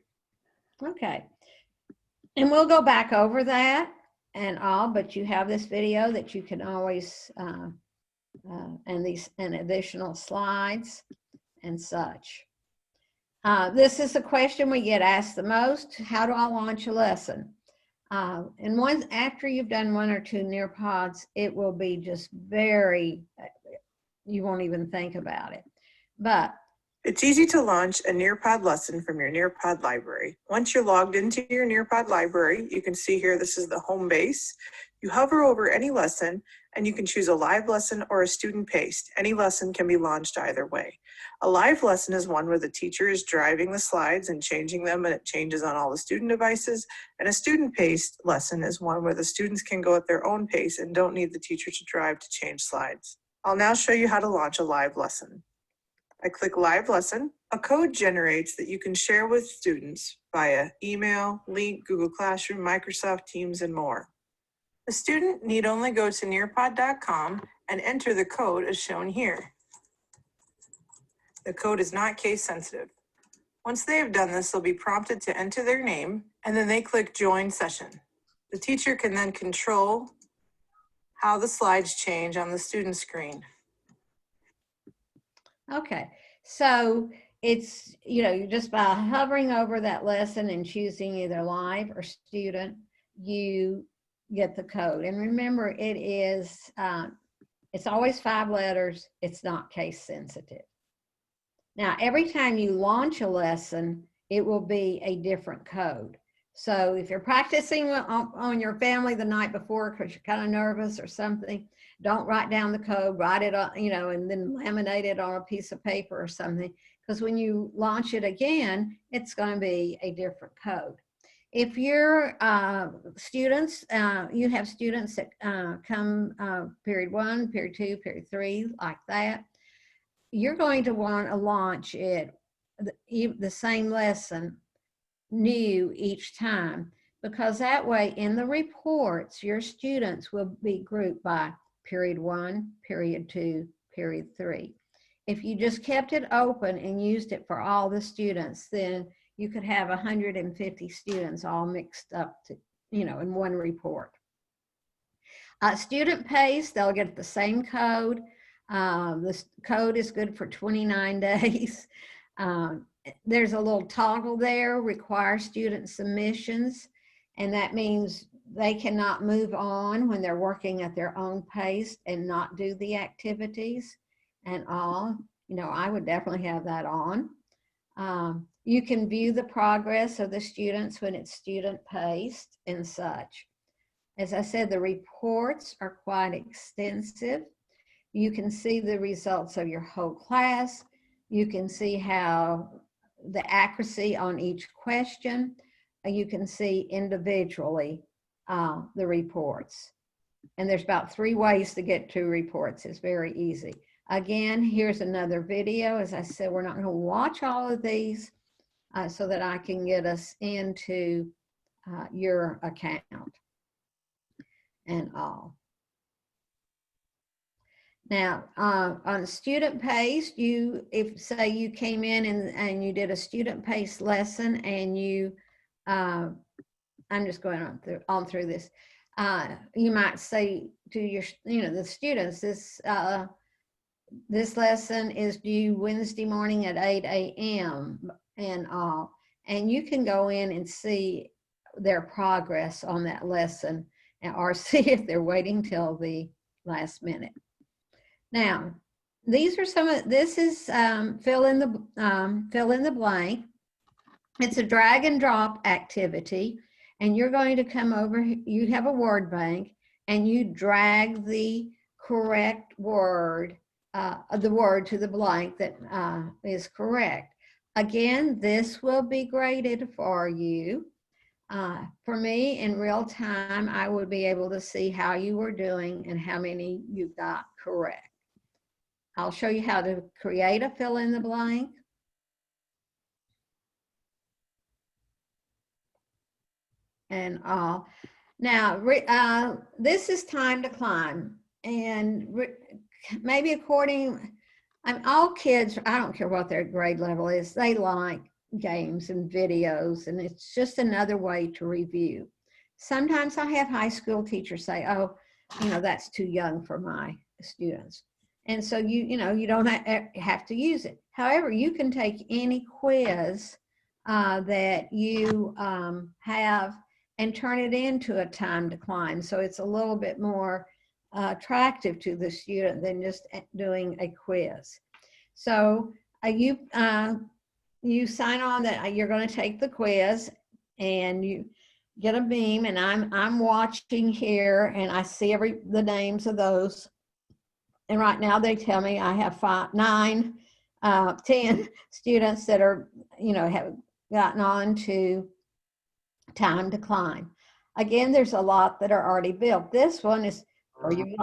Okay, and we'll go back over that and all, but you have this video that you can always, and additional slides and such. This is the question we get asked the most. How do I launch a lesson? And after you've done 1 or 2 Nearpods, it will be just you won't even think about it. But It's easy to launch a Nearpod lesson from your Nearpod library. Once you're logged into your Nearpod library, you can see here this is the home base. You hover over any lesson and you can choose a live lesson or a student paced. Any lesson can be launched either way. A live lesson is one where the teacher is driving the slides and changing them, and it changes on all the student devices. And a student paced lesson is one where the students can go at their own pace and don't need the teacher to drive to change slides. I'll now show you how to launch a live lesson. I click Live Lesson. A code generates that you can share with students via email, link, Google Classroom, Microsoft Teams, and more. The student need only go to nearpod.com and enter the code as shown here. The code is not case sensitive. Once they have done this, they'll be prompted to enter their name, and then they click Join Session. The teacher can then control how the slides change on the student screen. Okay, so it's, you just by hovering over that lesson and choosing either live or student, you get the code. And remember, it is, it's always 5 letters. It's not case sensitive. Now, every time you launch a lesson, it will be a different code. So if you're practicing on your family the night before because you're kind of nervous or something, don't write down the code, write it on, and then laminate it on a piece of paper or something, because when you launch it again, it's going to be a different code. If you're students, you have students that come period 1, period 2, period 3, like that, you're going to want to launch it, the same lesson, new each time, because that way in the reports, your students will be grouped by period 1, period 2, period 3. If you just kept it open and used it for all the students, then you could have 150 students all mixed up to, in one report. Student pace, they'll get the same code. This code is good for 29 days. There's a little toggle there, require student submissions, and that means they cannot move on when they're working at their own pace and not do the activities and all. I would definitely have that on. You can view the progress of the students when it's student paced and such. As I said, the reports are quite extensive. You can see the results of your whole class. You can see how the accuracy on each question. You can see individually the reports. And there's about 3 ways to get to reports. It's very easy. Again, here's another video. As I said, we're not going to watch all of these so that I can get us into your account and all. Now, on student pace, if say you came in and you did a student pace lesson and you, I'm just going on through this. You might say to your, the students, this lesson is due Wednesday morning at 8 a.m. and all, and you can go in and see their progress on that lesson, or see if they're waiting till the last minute. Now, these are this is fill in the blank. It's a drag and drop activity, and you're going to come over, you have a word bank, and you drag the correct word, the word to the blank that is correct. Again, this will be graded for you. For me, in real time, I would be able to see how you were doing and how many you got correct. I'll show you how to create a fill in the blank. And now, this is time to climb. And maybe all kids, I don't care what their grade level is, they like games and videos, and it's just another way to review. Sometimes I have high school teachers say, oh, that's too young for my students. And so you don't have to use it. However, you can take any quiz that you have and turn it into a time to climb. So it's a little bit more attractive to the student than just doing a quiz. So you sign on that you're going to take the quiz, and you get a beam, and I'm watching here, and I see the names of those. And right now they tell me I have 10 students that are, have gotten on to time to climb. Again, there's a lot that are already built. This one is for you,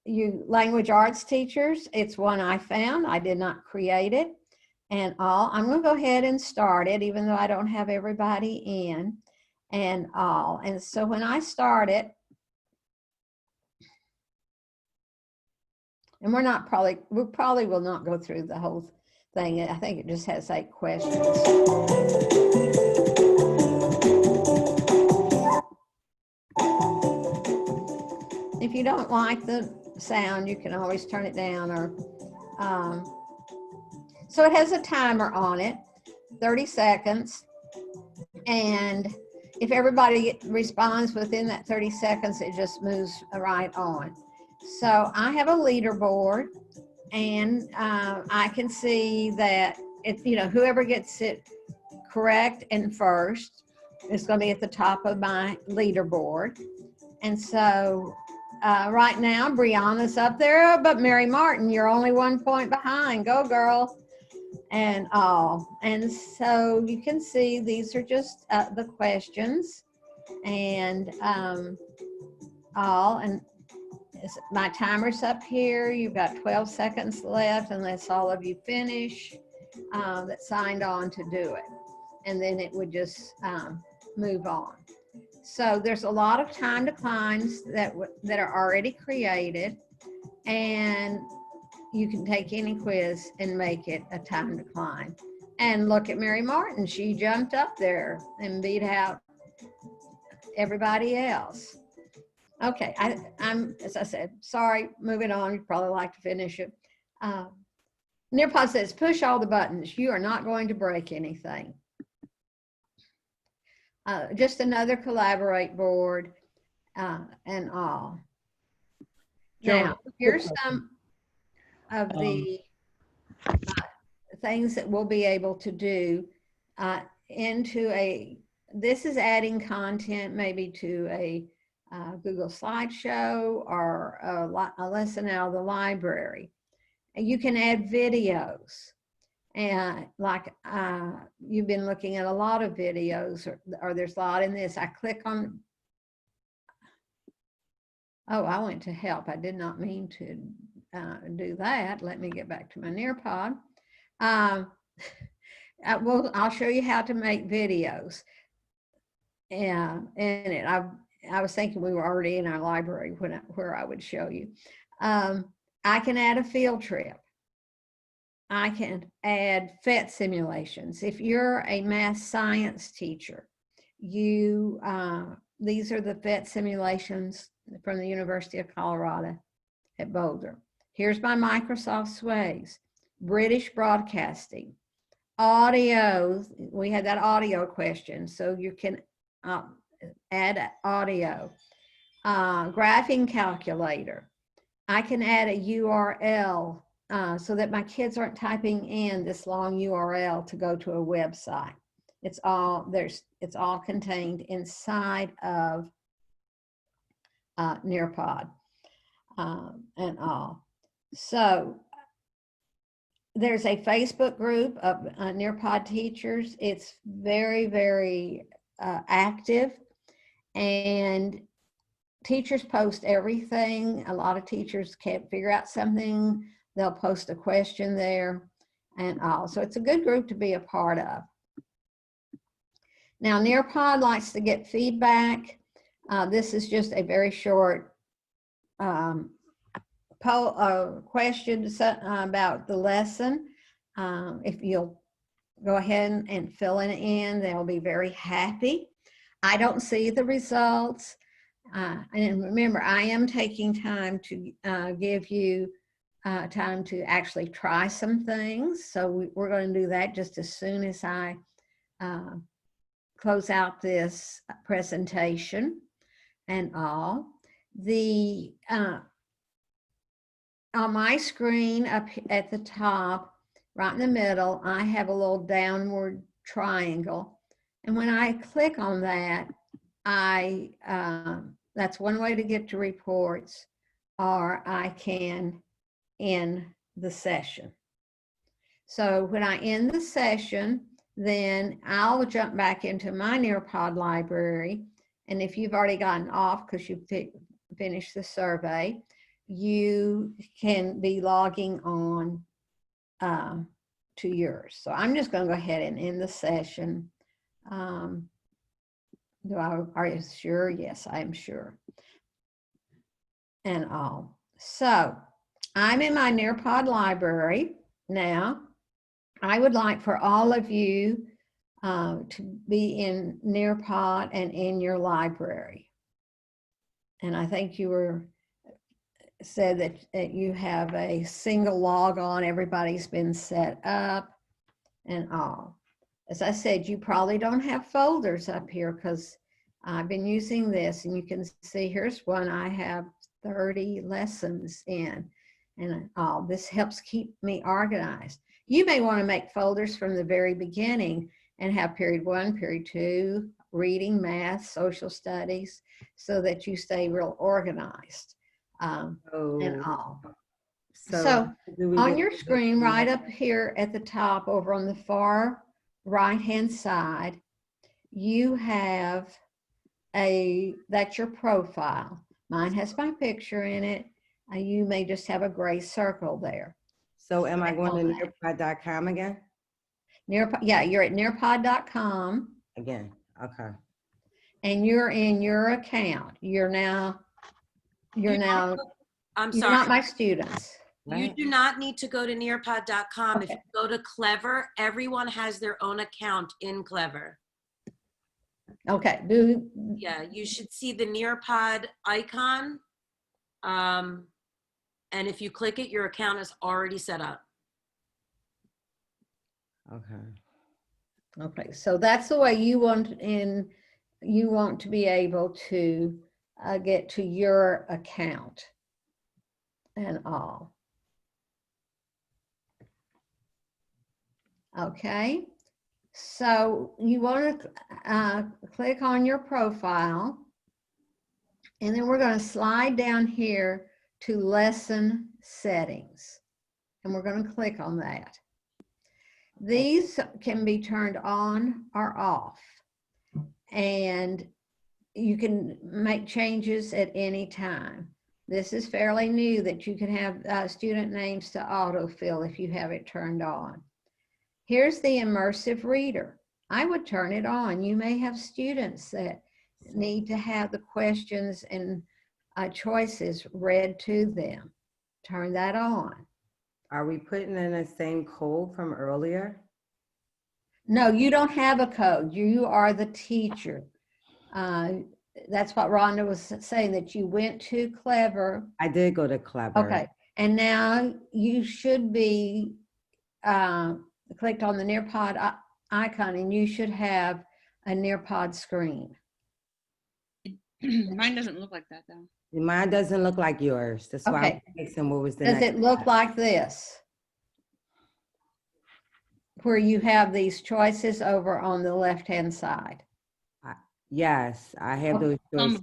you language arts teachers. It's one I found. I did not create it. And I'm going to go ahead and start it, even though I don't have everybody in and all. And so when I start it, and we probably will not go through the whole thing. I think it just has 8 questions. If you don't like the sound, you can always turn it down, or so it has a timer on it, 30 seconds. And if everybody responds within that 30 seconds, it just moves right on. So I have a leaderboard, and I can see that whoever gets it correct and first is going to be at the top of my leaderboard. And so right now, Brianna's up there, but Mary Martin, you're only 1 point behind. Go, girl. And all. And so you can see these are just the questions, and all. And my timer's up here. You've got 12 seconds left, unless all of you finish that signed on to do it. And then it would just move on. So there's a lot of time to climbs that are already created, and you can take any quiz and make it a time to climb. And look at Mary Martin. She jumped up there and beat out everybody else. Okay, I'm, as I said, sorry, moving on. You'd probably like to finish it. Nearpod says, push all the buttons. You are not going to break anything. Just another collaborate board and all. Joan, Now, here's some of the things that we'll be able to do this is adding content maybe to a Google slideshow or a lesson out of the library. And you can add videos. And like you've been looking at a lot of videos, or there's a lot in this. I click on, oh, I went to help. I did not mean to do that. Let me get back to my Nearpod. I'll show you how to make videos. In it, I was thinking we were already in our library where I would show you. I can add a field trip. I can add PhET simulations. If you're a math science teacher, these are the PhET simulations from the University of Colorado at Boulder. Here's my Microsoft Sways, British Broadcasting, audio. We had that audio question, so you can add audio, graphing calculator. I can add a URL so that my kids aren't typing in this long URL to go to a website. It's all contained inside of Nearpod and all. So there's a Facebook group of Nearpod teachers. It's very, very active, and teachers post everything. A lot of teachers can't figure out something, they'll post a question there and all. So it's a good group to be a part of. Now, Nearpod likes to get feedback. This is just a very short question about the lesson. If you'll go ahead and fill it in, they'll be very happy. I don't see the results. And remember, I am taking time to give you time to actually try some things. So we're going to do that just as soon as I close out this presentation and all. on my screen up at the top, right in the middle, I have a little downward triangle. And when I click on that, that's one way to get to reports, or I can end the session. So when I end the session, then I'll jump back into my Nearpod library. And if you've already gotten off because you finished the survey, you can be logging on to yours. So I'm just going to go ahead and end the session. Are you sure? Yes, I'm sure. And all. So I'm in my Nearpod library now. I would like for all of you to be in Nearpod and in your library. And I think you said that you have a single log on, everybody's been set up and all. As I said, you probably don't have folders up here because I've been using this, and you can see here's one I have 30 lessons in, and all this helps keep me organized. You may want to make folders from the very beginning and have period 1, period 2, reading, math, social studies, so that you stay real organized and all. So on your screen, right up here at the top, over on the far right-hand side, you have that's your profile. Mine has my picture in it. You may just have a gray circle there. So am I going to nearpod.com again? Yeah, you're at nearpod.com. Again, okay. And you're in your account. You're not my students. You do not need to go to nearpod.com. Okay. If you go to Clever, everyone has their own account in Clever. Okay. Yeah, you should see the Nearpod icon. And if you click it, your account is already set up. Okay. Okay. So that's the way you want to be able to get to your account and all. Okay. So you want to click on your profile, and then we're going to slide down here to lesson settings, and we're going to click on that. These can be turned on or off, and you can make changes at any time. This is fairly new, that you can have student names to autofill if you have it turned on. Here's the immersive reader. I would turn it on. You may have students that need to have the questions and choices read to them. Turn that on. Are we putting in the same code from earlier? No, you don't have a code. You are the teacher. That's what Rhonda was saying, that you went to Clever. I did go to Clever. Okay. And now you should be clicked on the Nearpod icon, and you should have a Nearpod screen. Mine doesn't look like that though. Mine doesn't look like yours. That's why Okay. I'm asking what was the Does next it look step. like this? Where you have these choices over on the left-hand side. Yes, I have those choices.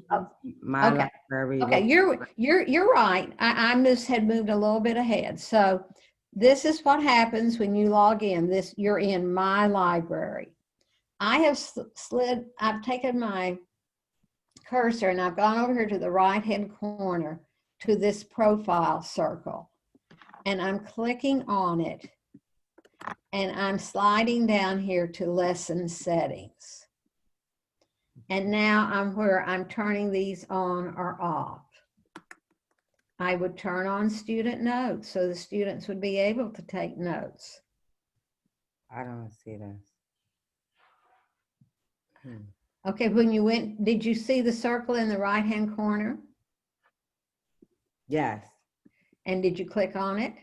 My Okay. library. Okay, you're right. I just had moved a little bit ahead. So this is what happens when you log in. You're in my library. I have I've taken my cursor and I've gone over here to the right-hand corner to this profile circle, and I'm clicking on it, and I'm sliding down here to lesson settings. And now I'm turning these on or off. I would turn on student notes so the students would be able to take notes. I don't see this. Okay, when you went, did you see the circle in the right-hand corner? Yes. And did you click on it?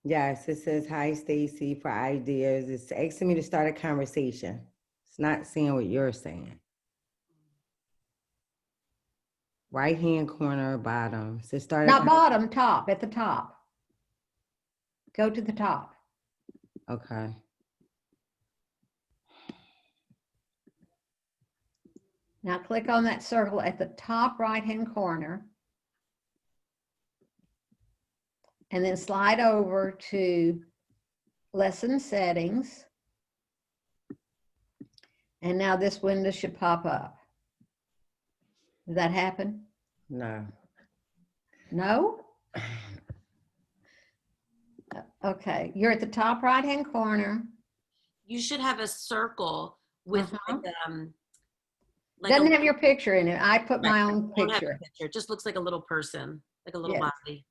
Yes, it says, hi, Stacy, for ideas. It's asking me to start a conversation. It's not seeing what you're saying. Right-hand corner, bottom. So start Not at, bottom, top, at the top. Go to the top. okay. Now click on that circle at the top right-hand corner. And then slide over to lesson settings. And now this window should pop up. Did that happen? No. No? Okay, you're at the top right-hand corner. You should have a circle with like, like Doesn't a, have your picture in it. I put my own don't have a picture. picture. It just looks like a little person, like a little Yes. body.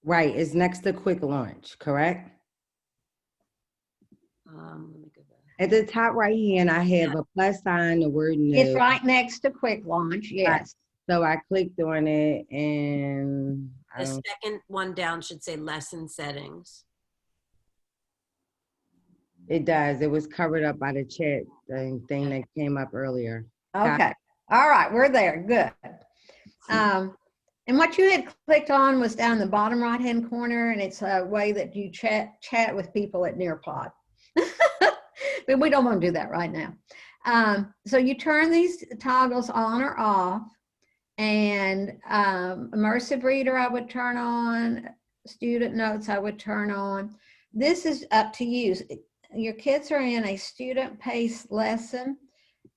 Right, it's next to quick launch, correct? Let me go back. At the top right hand, I have a plus sign, the word no. It's right next to quick launch, yes. So I clicked on it and I The don't, second one down should say lesson settings. it does. It was covered up by the chat thing that came up earlier. Okay, all right, we're there, good. And what you had clicked on was down the bottom right-hand corner, and it's a way that you chat with people at Nearpod. But we don't want to do that right now. So you turn these toggles on or off, and immersive reader I would turn on, student notes I would turn on. This is up to you. Your kids are in a student-paced lesson,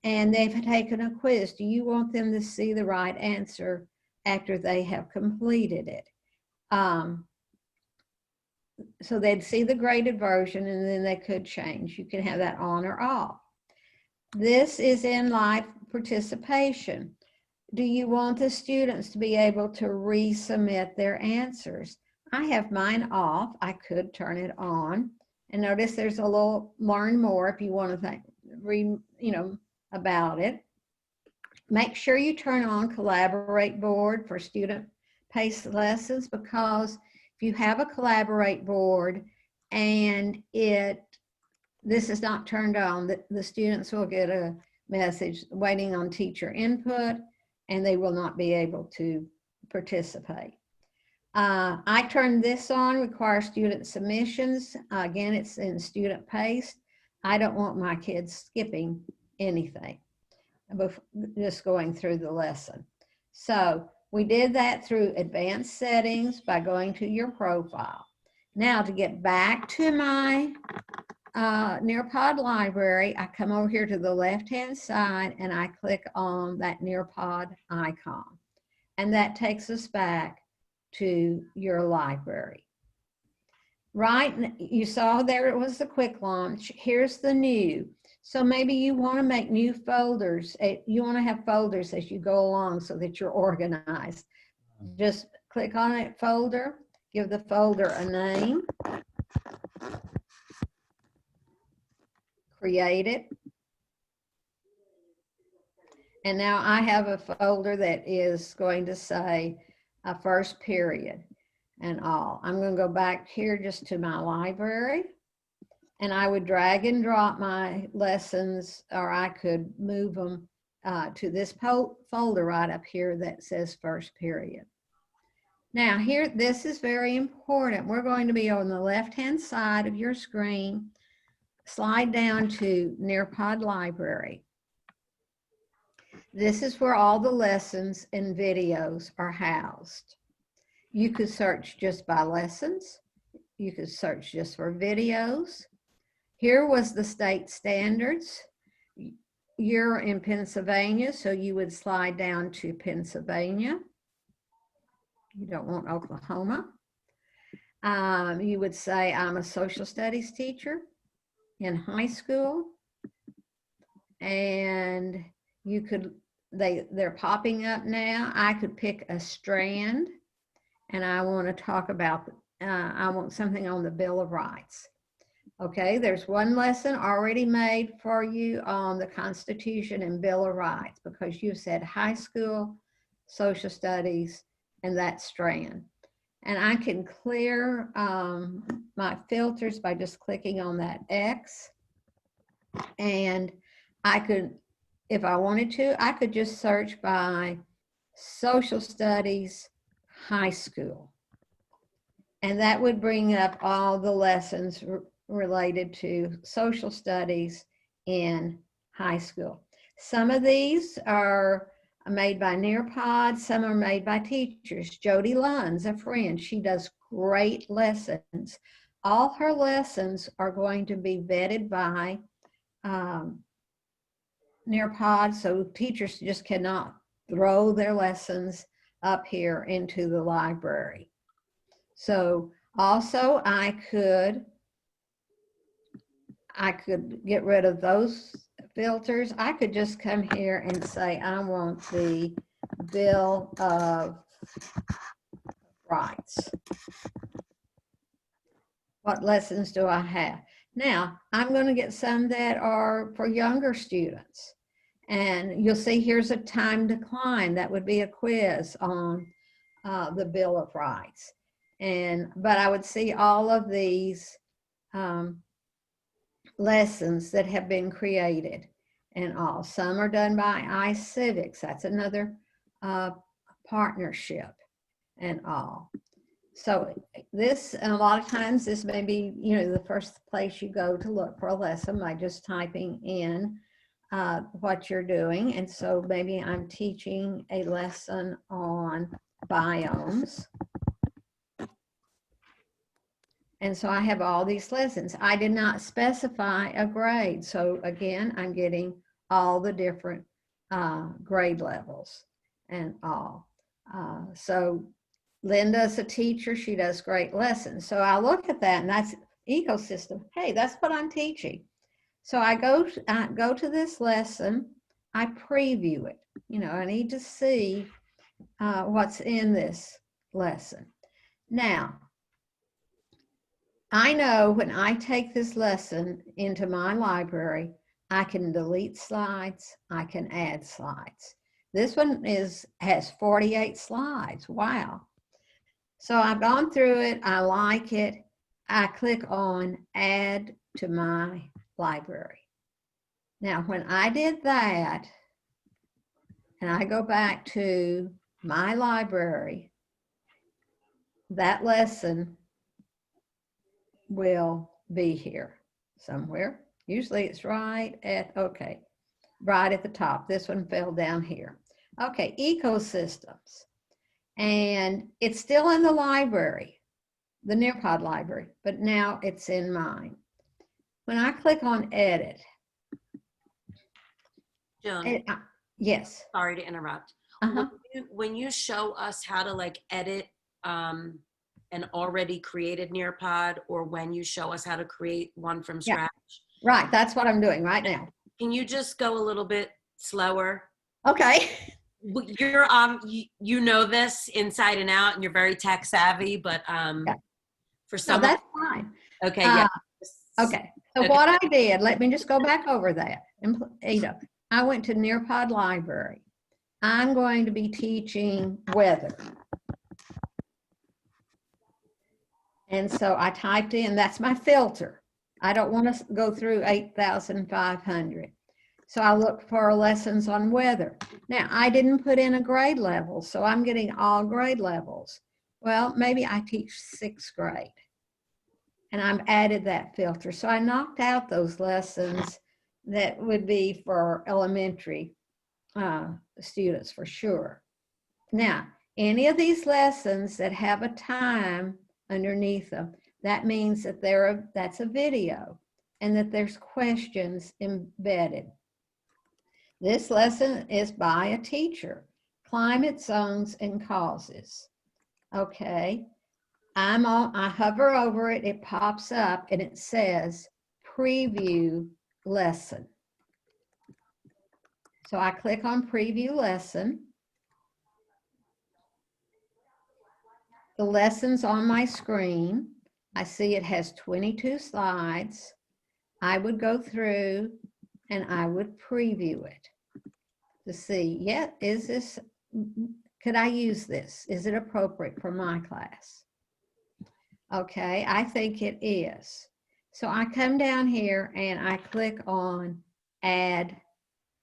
and they've taken a quiz. Do you want them to see the right answer after they have completed it? So they'd see the graded version, and then they could change. You can have that on or off. This is in live participation. Do you want the students to be able to resubmit their answers? I have mine off. I could turn it on. And notice there's a little learn more if you want to read, about it. Make sure you turn on Collaborate board for student-paced lessons, because if you have a Collaborate board and this is not turned on, the students will get a message waiting on teacher input, and they will not be able to participate. I turned this on, require student submissions. Again, it's in student-paced. I don't want my kids skipping anything, just going through the lesson. So we did that through advanced settings by going to your profile. Now to get back to my Nearpod library, I come over here to the left-hand side and I click on that Nearpod icon. And that takes us back to your library. Right, you saw there it was the quick launch. Here's the new. So maybe you want to make new folders. You want to have folders as you go along so that you're organized. Just click on a folder, give the folder a name, create it. And now I have a folder that is going to say a first period and all. I'm going to go back here just to my library, and I would drag and drop my lessons, or I could move them to this folder right up here that says first period. Now here, this is very important. We're going to be on the left-hand side of your screen. Slide down to Nearpod Library. This is where all the lessons and videos are housed. You could search just by lessons. You could search just for videos. Here was the state standards. You're in Pennsylvania, so you would slide down to Pennsylvania. You don't want Oklahoma. You would say, I'm a social studies teacher in high school. And you could, they're popping up now. I could pick a strand, and I want to talk about, I want something on the Bill of Rights. Okay, there's one lesson already made for you on the Constitution and Bill of Rights, because you said high school, social studies, and that strand. And I can clear my filters by just clicking on that X. And I could if I wanted to, I could just search by social studies, high school. And that would bring up all the lessons related to social studies in high school. Some of these are made by Nearpod, some are made by teachers. Jody Lunn's a friend, she does great lessons. All her lessons are going to be vetted by Nearpod, so teachers just cannot throw their lessons up here into the library. So also I could get rid of those filters. I could just come here and say, I want the Bill of Rights. What lessons do I have? Now, I'm going to get some that are for younger students. And you'll see here's a time decline. That would be a quiz on the Bill of Rights. But I would see all of these lessons that have been created and all. Some are done by iCivics. That's another partnership and all. So this, and a lot of times this may be, the first place you go to look for a lesson by just typing in what you're doing. And so maybe I'm teaching a lesson on biomes. And so I have all these lessons. I did not specify a grade. So again, I'm getting all the different grade levels and all. So Linda's a teacher. She does great lessons. So I look at that and that's ecosystem. Hey, that's what I'm teaching. So I go to this lesson. I preview it. I need to see what's in this lesson. Now, I know when I take this lesson into my library, I can delete slides, I can add slides. This one has 48 slides. Wow. So I've gone through it, I like it. I click on add to my library. Now, when I did that, and I go back to my library, that lesson will be here somewhere. Usually it's right at the top. This one fell down here. Okay, ecosystems. And it's still in the library, the Nearpod library, but now it's in mine. When I click on edit. Joan, yes. sorry to interrupt. When you show us how to edit an already created Nearpod, or when you show us how to create one from scratch. Right, that's what I'm doing right now. Can you just go a little bit slower? Okay. You're you know this inside and out, and you're very tech savvy, but for some, that's fine. Okay, yeah. Okay. So what I did, let me just go back over that. I went to Nearpod Library. I'm going to be teaching weather. And so I typed in, that's my filter. I don't want to go through 8,500. So I looked for lessons on weather. Now, I didn't put in a grade level, so I'm getting all grade levels. Well, maybe I teach 6th grade. And I've added that filter. So I knocked out those lessons that would be for elementary students for sure. Now, any of these lessons that have a time underneath them, that means that that's a video and that there's questions embedded. This lesson is by a teacher, climate zones and causes. Okay, I hover over it, it pops up and it says preview lesson. So I click on preview lesson. The lesson's on my screen. I see it has 22 slides. I would go through and I would preview it to see, could I use this? Is it appropriate for my class? Okay, I think it is. So I come down here and I click on add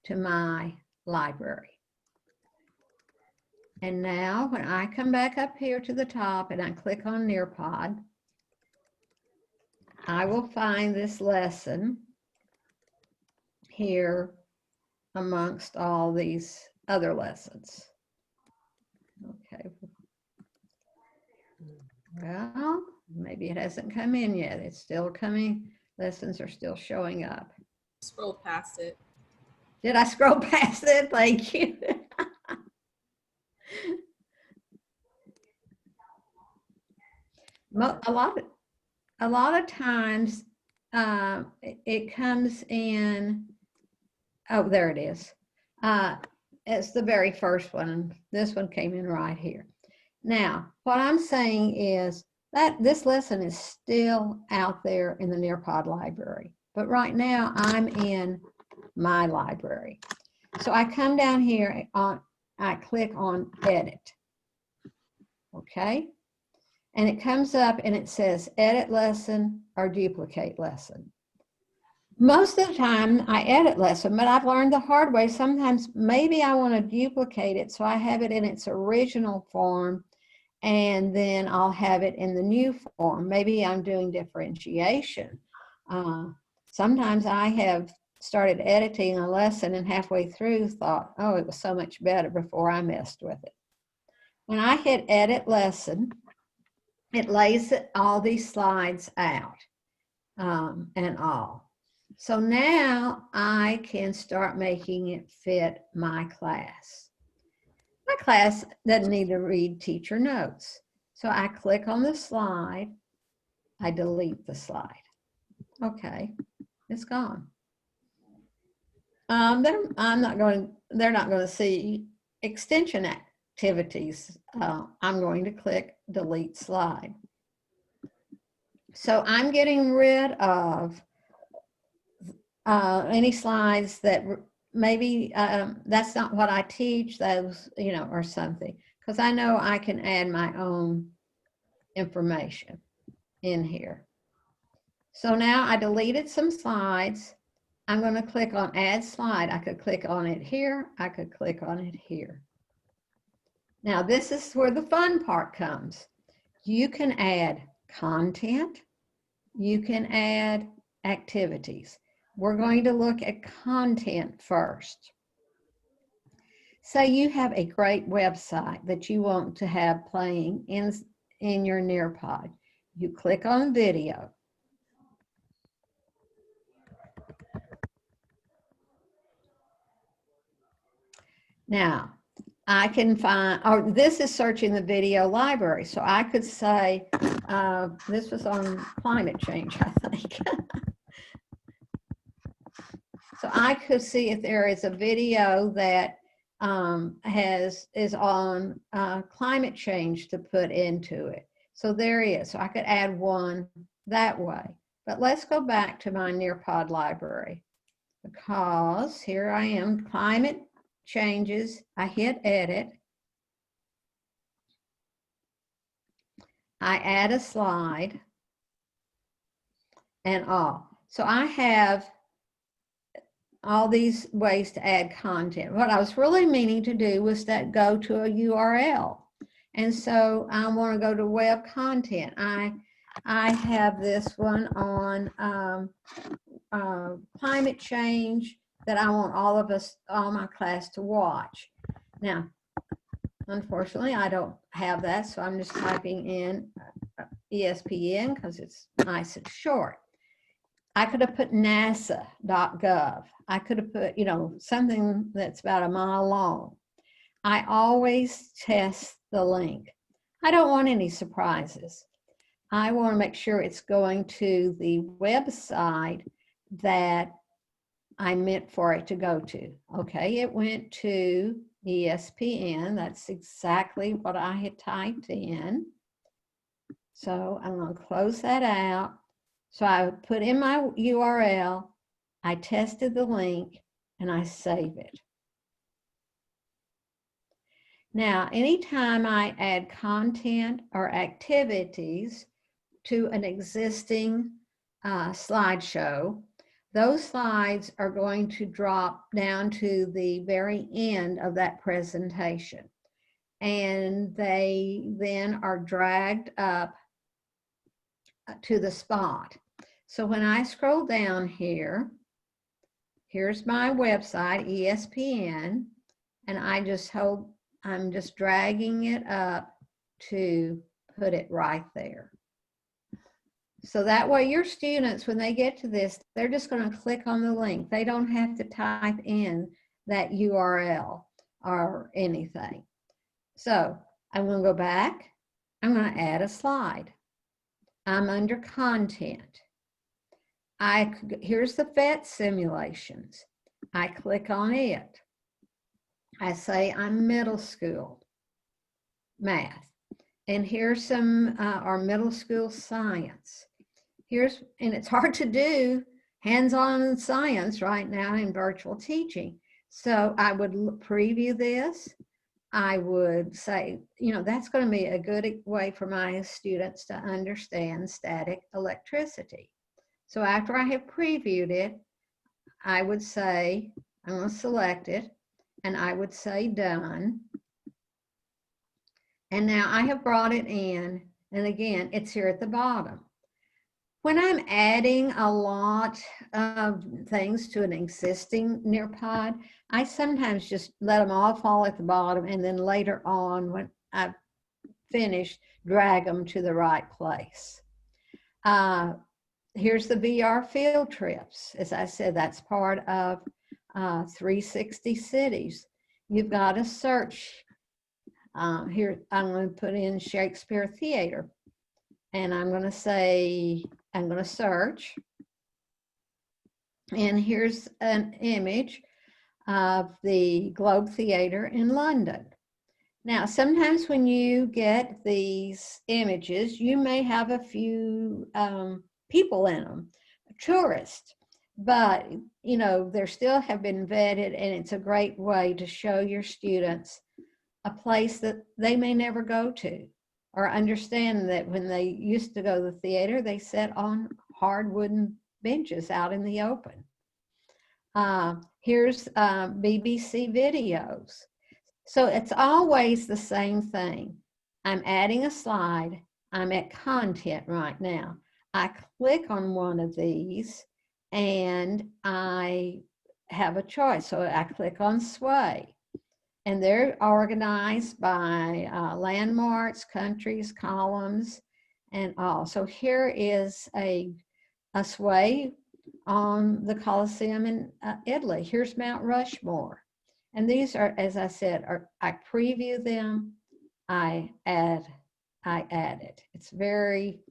to my library. And now when I come back up here to the top and I click on Nearpod, I will find this lesson here amongst all these other lessons. Okay. Well, maybe it hasn't come in yet. It's still coming. Lessons are still showing up. Scroll past it. Did I scroll past it? Thank you. A lot of times it comes in. Oh, there it is. It's the very first one. This one came in right here. Now, what I'm saying is that this lesson is still out there in the Nearpod library, but right now I'm in my library. So I come down here, I click on Edit, okay? And it comes up and it says Edit Lesson or Duplicate Lesson. Most of the time I edit lesson, but I've learned the hard way. Sometimes maybe I want to duplicate it so I have it in its original form and then I'll have it in the new form. Maybe I'm doing differentiation. Sometimes I have started editing a lesson and halfway through thought, oh, it was so much better before I messed with it. When I hit Edit Lesson, it lays all these slides out and all. So now I can start making it fit my class. My class doesn't need to read teacher notes. So I click on the slide, I delete the slide. Okay, it's gone. They're not going to see extension activities. I'm going to click delete slide. So I'm getting rid of any slides that maybe that's not what I teach, those, or something, because I know I can add my own information in here. So now I deleted some slides. I'm going to click on add slide. I could click on it here. I could click on it here. Now this is where the fun part comes. You can add content. You can add activities. We're going to look at content first. Say you have a great website that you want to have playing in your Nearpod. You click on video. Now, I can find, or this is searching the video library. So I could say, this was on climate change, I think. So I could see if there is a video that is on climate change to put into it. So there is. So I could add one that way. But let's go back to my Nearpod library, because here I am, climate changes. I hit edit. I add a slide and all. So I have all these ways to add content. What I was really meaning to do was that go to a URL. And so I want to go to web content. I have this one on climate change that I want all my class to watch. Now, unfortunately, I don't have that, so I'm just typing in ESPN because it's nice and short. I could have put nasa.gov. I could have put, something that's about a mile long. I always test the link. I don't want any surprises. I want to make sure it's going to the website that I meant for it to go to. Okay, it went to ESPN. That's exactly what I had typed in. So I'm going to close that out. So I put in my URL, I tested the link, and I save it. Now, anytime I add content or activities to an existing slideshow, Those slides are going to drop down to the very end of that presentation. And they then are dragged up to the spot. So when I scroll down here, here's my website, ESPN, and I'm just dragging it up to put it right there. So that way your students, when they get to this, they're just going to click on the link. They don't have to type in that URL or anything. So I'm going to go back. I'm going to add a slide. I'm under content. Here's the PhET simulations. I click on it. I say I'm middle school math. And here's some our middle school science. And it's hard to do hands-on science right now in virtual teaching. So I would preview this. I would say, that's going to be a good way for my students to understand static electricity. So after I have previewed it, I would say, I'm going to select it, and I would say done. And now I have brought it in, and again, it's here at the bottom. When I'm adding a lot of things to an existing Nearpod, I sometimes just let them all fall at the bottom, and then later on, when I've finished, drag them to the right place. Here's the VR field trips. As I said, that's part of 360 cities. You've got to search. Here, I'm going to put in Shakespeare Theater. And I'm going to say, I'm going to search. And here's an image of the Globe Theater in London. Now, sometimes when you get these images, you may have a few people in them, tourists, but they still have been vetted, and it's a great way to show your students a place that they may never go to, or understand that when they used to go to the theater, they sat on hard wooden benches out in the open. Here's BBC videos. So it's always the same thing. I'm adding a slide. I'm at content right now. I click on one of these and I have a choice. So I click on Sway. And they're organized by landmarks, countries, columns, and all. So here is a sway on the Colosseum in Italy. Here's Mount Rushmore. And these are, as I said, I preview them, I add it. It's very,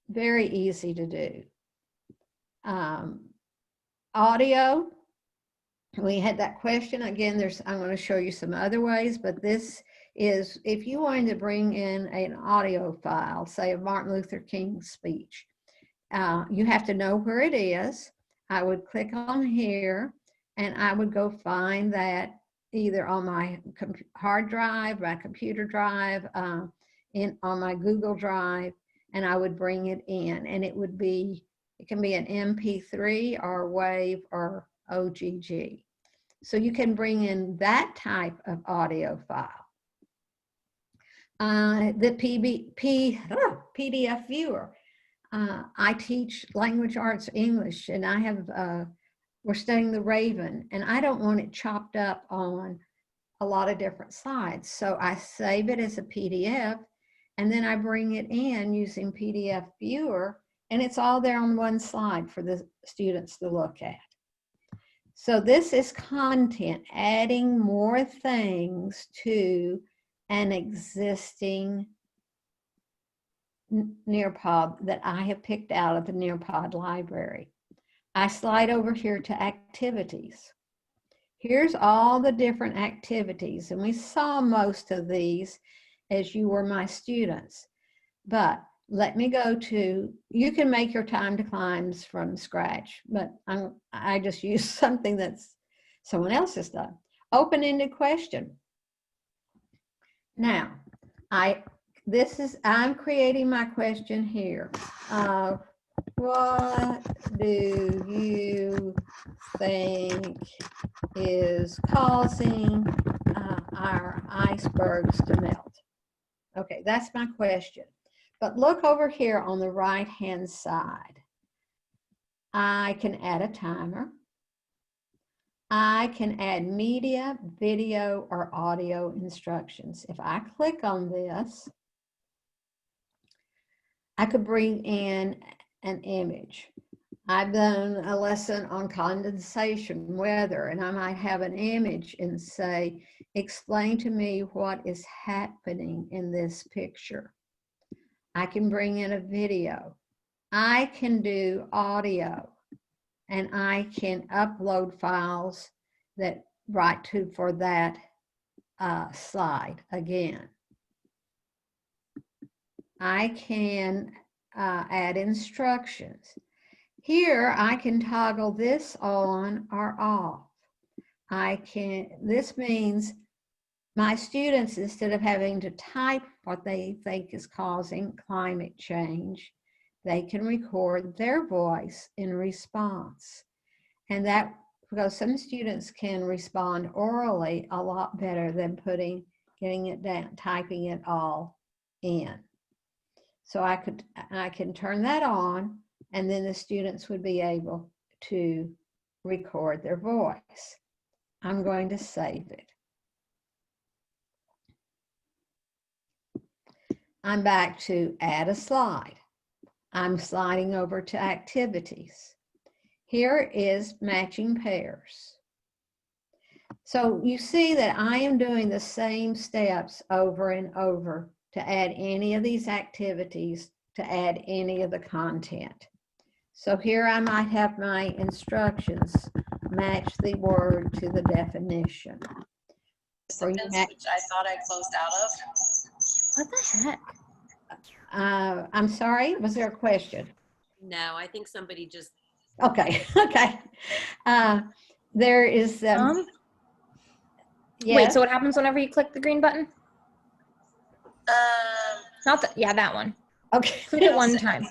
very easy to do. Audio. We had that question again. I'm going to show you some other ways, but this is if you wanted to bring in an audio file, say of Martin Luther King's speech, you have to know where it is. I would click on here, and I would go find that either on my hard drive, my computer drive, on my Google Drive, and I would bring it in, and it can be an MP3 or WAV or OGG. So you can bring in that type of audio file. The PDF viewer. I teach language arts English, and we're studying the Raven, and I don't want it chopped up on a lot of different slides. So I save it as a PDF, and then I bring it in using PDF viewer, and it's all there on one slide for the students to look at. So this is content, adding more things to an existing Nearpod that I have picked out of the Nearpod library. I slide over here to activities. Here's all the different activities, and we saw most of these as you were my students. But let me go to, you can make your time to climbs from scratch, but I just use something that's someone else has done. Open-ended question. Now, I'm creating my question here. what do you think is causing our icebergs to melt? Okay, that's my question. But look over here on the right-hand side. I can add a timer. I can add media, video, or audio instructions. If I click on this, I could bring in an image. I've done a lesson on condensation, weather, and I might have an image and say, explain to me what is happening in this picture. I can bring in a video. I can do audio, and I can upload files that write to for that slide again. I can add instructions. Here I can toggle this on or off. This means my students, instead of having to type what they think is causing climate change, they can record their voice in response. And that, because some students can respond orally a lot better than getting it down, typing it all in. So I can turn that on, and then the students would be able to record their voice. I'm going to save it. I'm back to add a slide. I'm sliding over to activities. Here is matching pairs. So you see that I am doing the same steps over and over to add any of these activities, to add any of the content. So here I might have my instructions, match the word to the definition. Sentence, which I thought I closed out of. What the heck? I'm sorry, was there a question? No, I think somebody just, Okay, okay. There is, Wait, yes. so what happens whenever you click the green button? Not that, yeah, that one. Okay. Click it one time.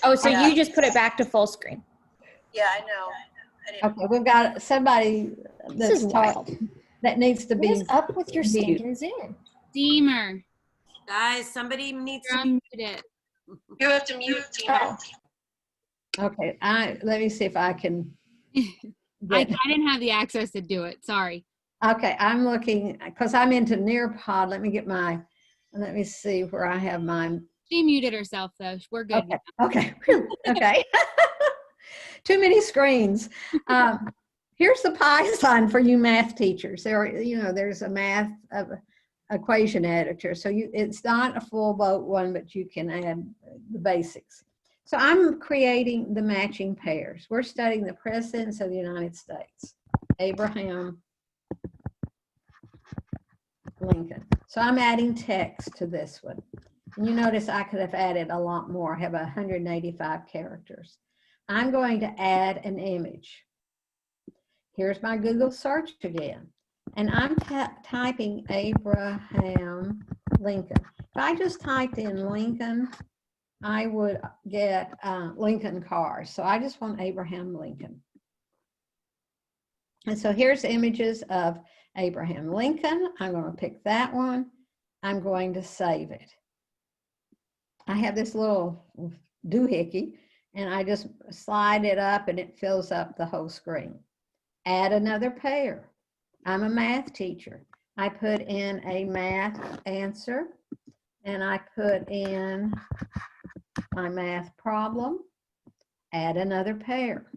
Oh, so Yeah. you just put it back to full screen. yeah, I know. Okay, we've got somebody This that's is wild. that needs to What be. is up with your mute. stinking Zoom? Steamer. Guys, somebody needs You're to, unmuted it. you have to mute Tina. Oh, Okay, let me see if I can. I get- didn't have the access to do it. Sorry. Okay, I'm looking, because I'm into Nearpod. Let me see where I have mine. She muted herself though. We're good. Okay, okay. Too many screens. Here's the pi sign for you math teachers. There's a math equation editor. So it's not a full boat one, but you can add the basics. So I'm creating the matching pairs. We're studying the presidents of the United States. Abraham Lincoln. So I'm adding text to this one. And you notice I could have added a lot more. I have 185 characters. I'm going to add an image. Here's my Google search again. And I'm typing Abraham Lincoln. If I just typed in Lincoln, I would get Lincoln cars. So I just want Abraham Lincoln. And so here's images of Abraham Lincoln. I'm going to pick that one. I'm going to save it. I have this little doohickey, and I just slide it up and it fills up the whole screen. Add another pair. I'm a math teacher. I put in a math answer, and I put in my math problem. Add another pair.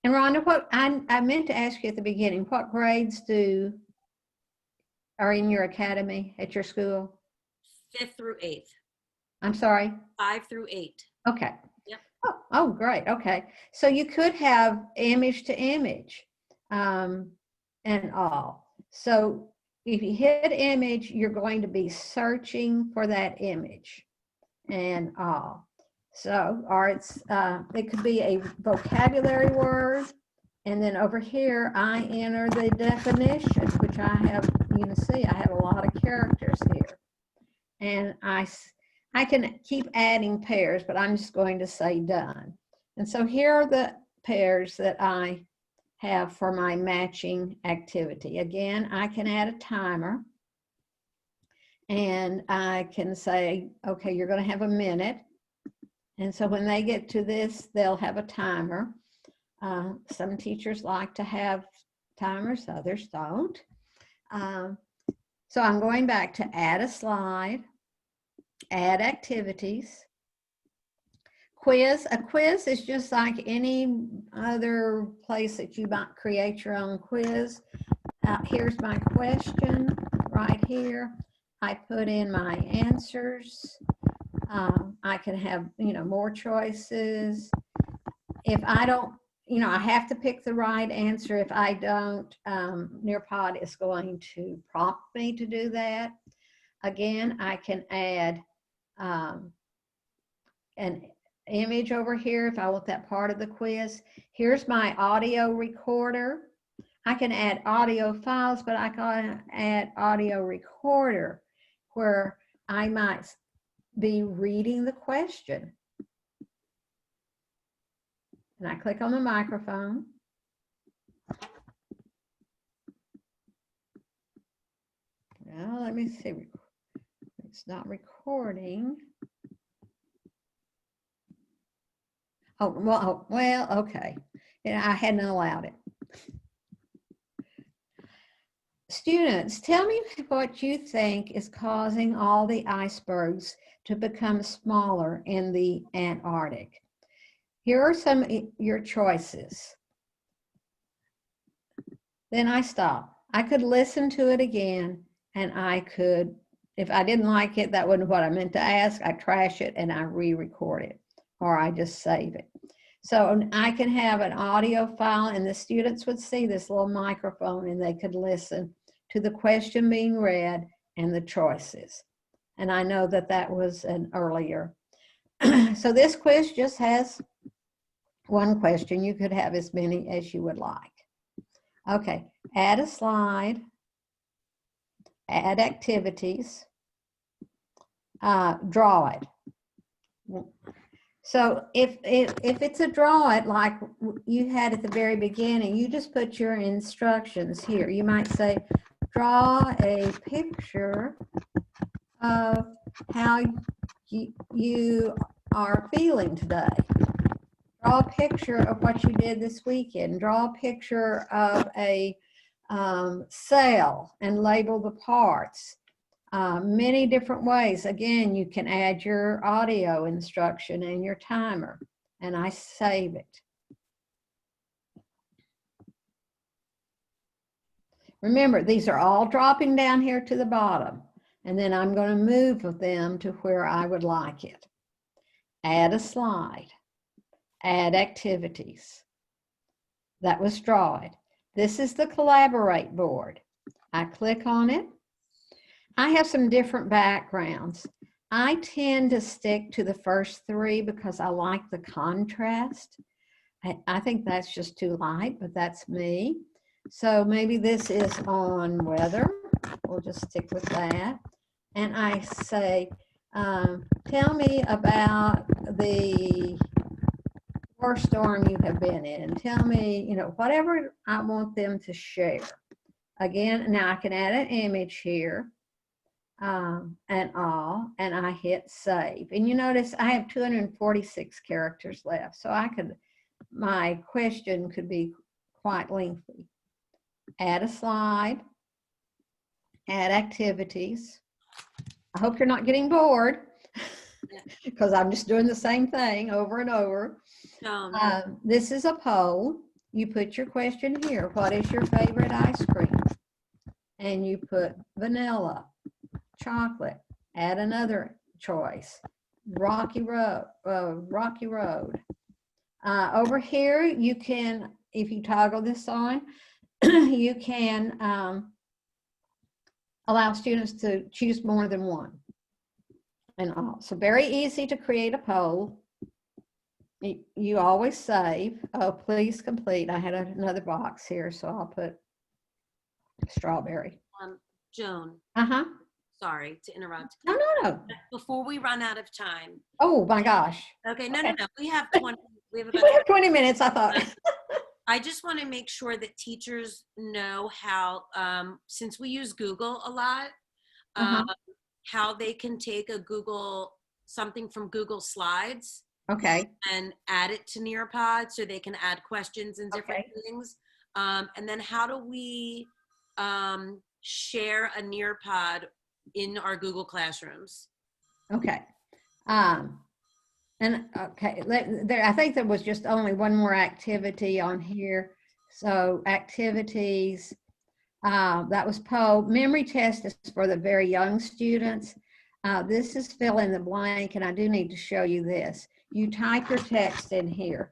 And Rhonda, what I meant to ask you at the beginning, what grades are in your academy at your school? 5th through 8th. I'm sorry? 5 through 8. Okay. Yep. Oh, great. Okay. So you could have image to image and all. So if you hit image, you're going to be searching for that image and all. So, or it could be a vocabulary word. And then over here, I enter the definition, which I have, you can see, I have a lot of characters here. And I I can keep adding pairs, but I'm just going to say done. And so here are the pairs that I have for my matching activity. Again, I can add a timer and I can say, okay, you're going to have a minute. And so when they get to this, they'll have a timer. Some teachers like to have timers, others don't. So I'm going back to add a slide, add activities. Quiz. A quiz is just like any other place that you might create your own quiz. Here's my question right here. I put in my answers. I can have, more choices. If I don't, I have to pick the right answer. If I don't, Nearpod is going to prompt me to do that. Again, I can add an image over here if I want that part of the quiz. Here's my audio recorder. I can add audio files, but I can add audio recorder where I might be reading the question. And I click on the microphone. Well, let me see. It's not recording. Oh, well, okay. Yeah, I hadn't allowed it. Students, tell me what you think is causing all the icebergs to become smaller in the Antarctic. Here are some of your choices. Then I stop. I could listen to it again, and I could, if I didn't like it, that wasn't what I meant to ask, I trash it and I re-record it, or I just save it. So I can have an audio file and the students would see this little microphone and they could listen to the question being read and the choices. And I know that that was an earlier. So this quiz just has one question. You could have as many as you would like. Okay, add a slide, add activities, draw it. So if it's a draw it like you had at the very beginning, you just put your instructions here. You might say, draw a picture of how you are feeling today. Draw a picture of what you did this weekend. Draw a picture of a sale and label the parts. Many different ways. Again, you can add your audio instruction and your timer, and I save it. Remember, these are all dropping down here to the bottom, and then I'm going to move them to where I would like it. Add a slide, add activities. That was draw it. This is the collaborate board. I click on it. I have some different backgrounds. I tend to stick to the first three because I like the contrast. I think that's just too light, but that's me. So maybe this is on weather. We'll just stick with that. And I say, tell me about the worst storm you have been in. Tell me, whatever I want them to share. Again, now I can add an image here. And I hit save. And you notice I have 246 characters left. So my question could be quite lengthy. Add a slide, add activities. I hope you're not getting bored because I'm just doing the same thing over and over. This is a poll. You put your question here. What is your favorite ice cream? And you put vanilla, chocolate, add another choice, rocky road. Over here, you can, if you toggle this on, you can allow students to choose more than one. And all. So very easy to create a poll. You always save. Oh, please complete. I had another box here, so I'll put strawberry. Joan. Uh-huh. sorry to interrupt. No, no, no. Before we run out of time. Oh my gosh. Okay, no, Okay. no, no. We have 20, we have We about, have 20 minutes, I thought. I just want to make sure that teachers know how, since we use Google a lot, Uh-huh. how they can take a something from Google Slides Okay. and add it to Nearpod so they can add questions and different Okay. things. And then how do we share a Nearpod in our Google Classrooms? Okay. And okay, I think there was just only one more activity on here. So activities, that was poll. Memory test is for the very young students. This is fill in the blank, and I do need to show you this. You type your text in here.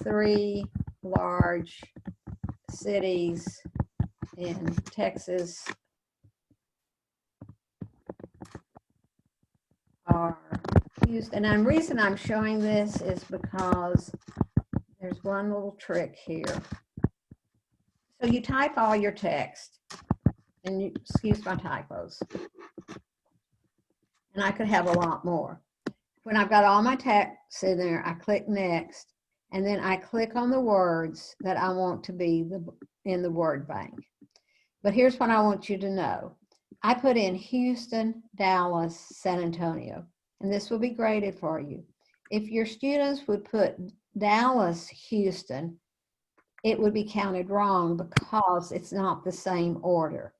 3 large cities in Texas are Houston. And the reason I'm showing this is because there's one little trick here. So you type all your text, and you excuse my typos. And I could have a lot more. When I've got all my text in there, I click next, and then I click on the words that I want to be in the word bank. But here's what I want you to know. I put in Houston, Dallas, San Antonio, and this will be graded for you. If your students would put Dallas, Houston, it would be counted wrong because it's not the same order.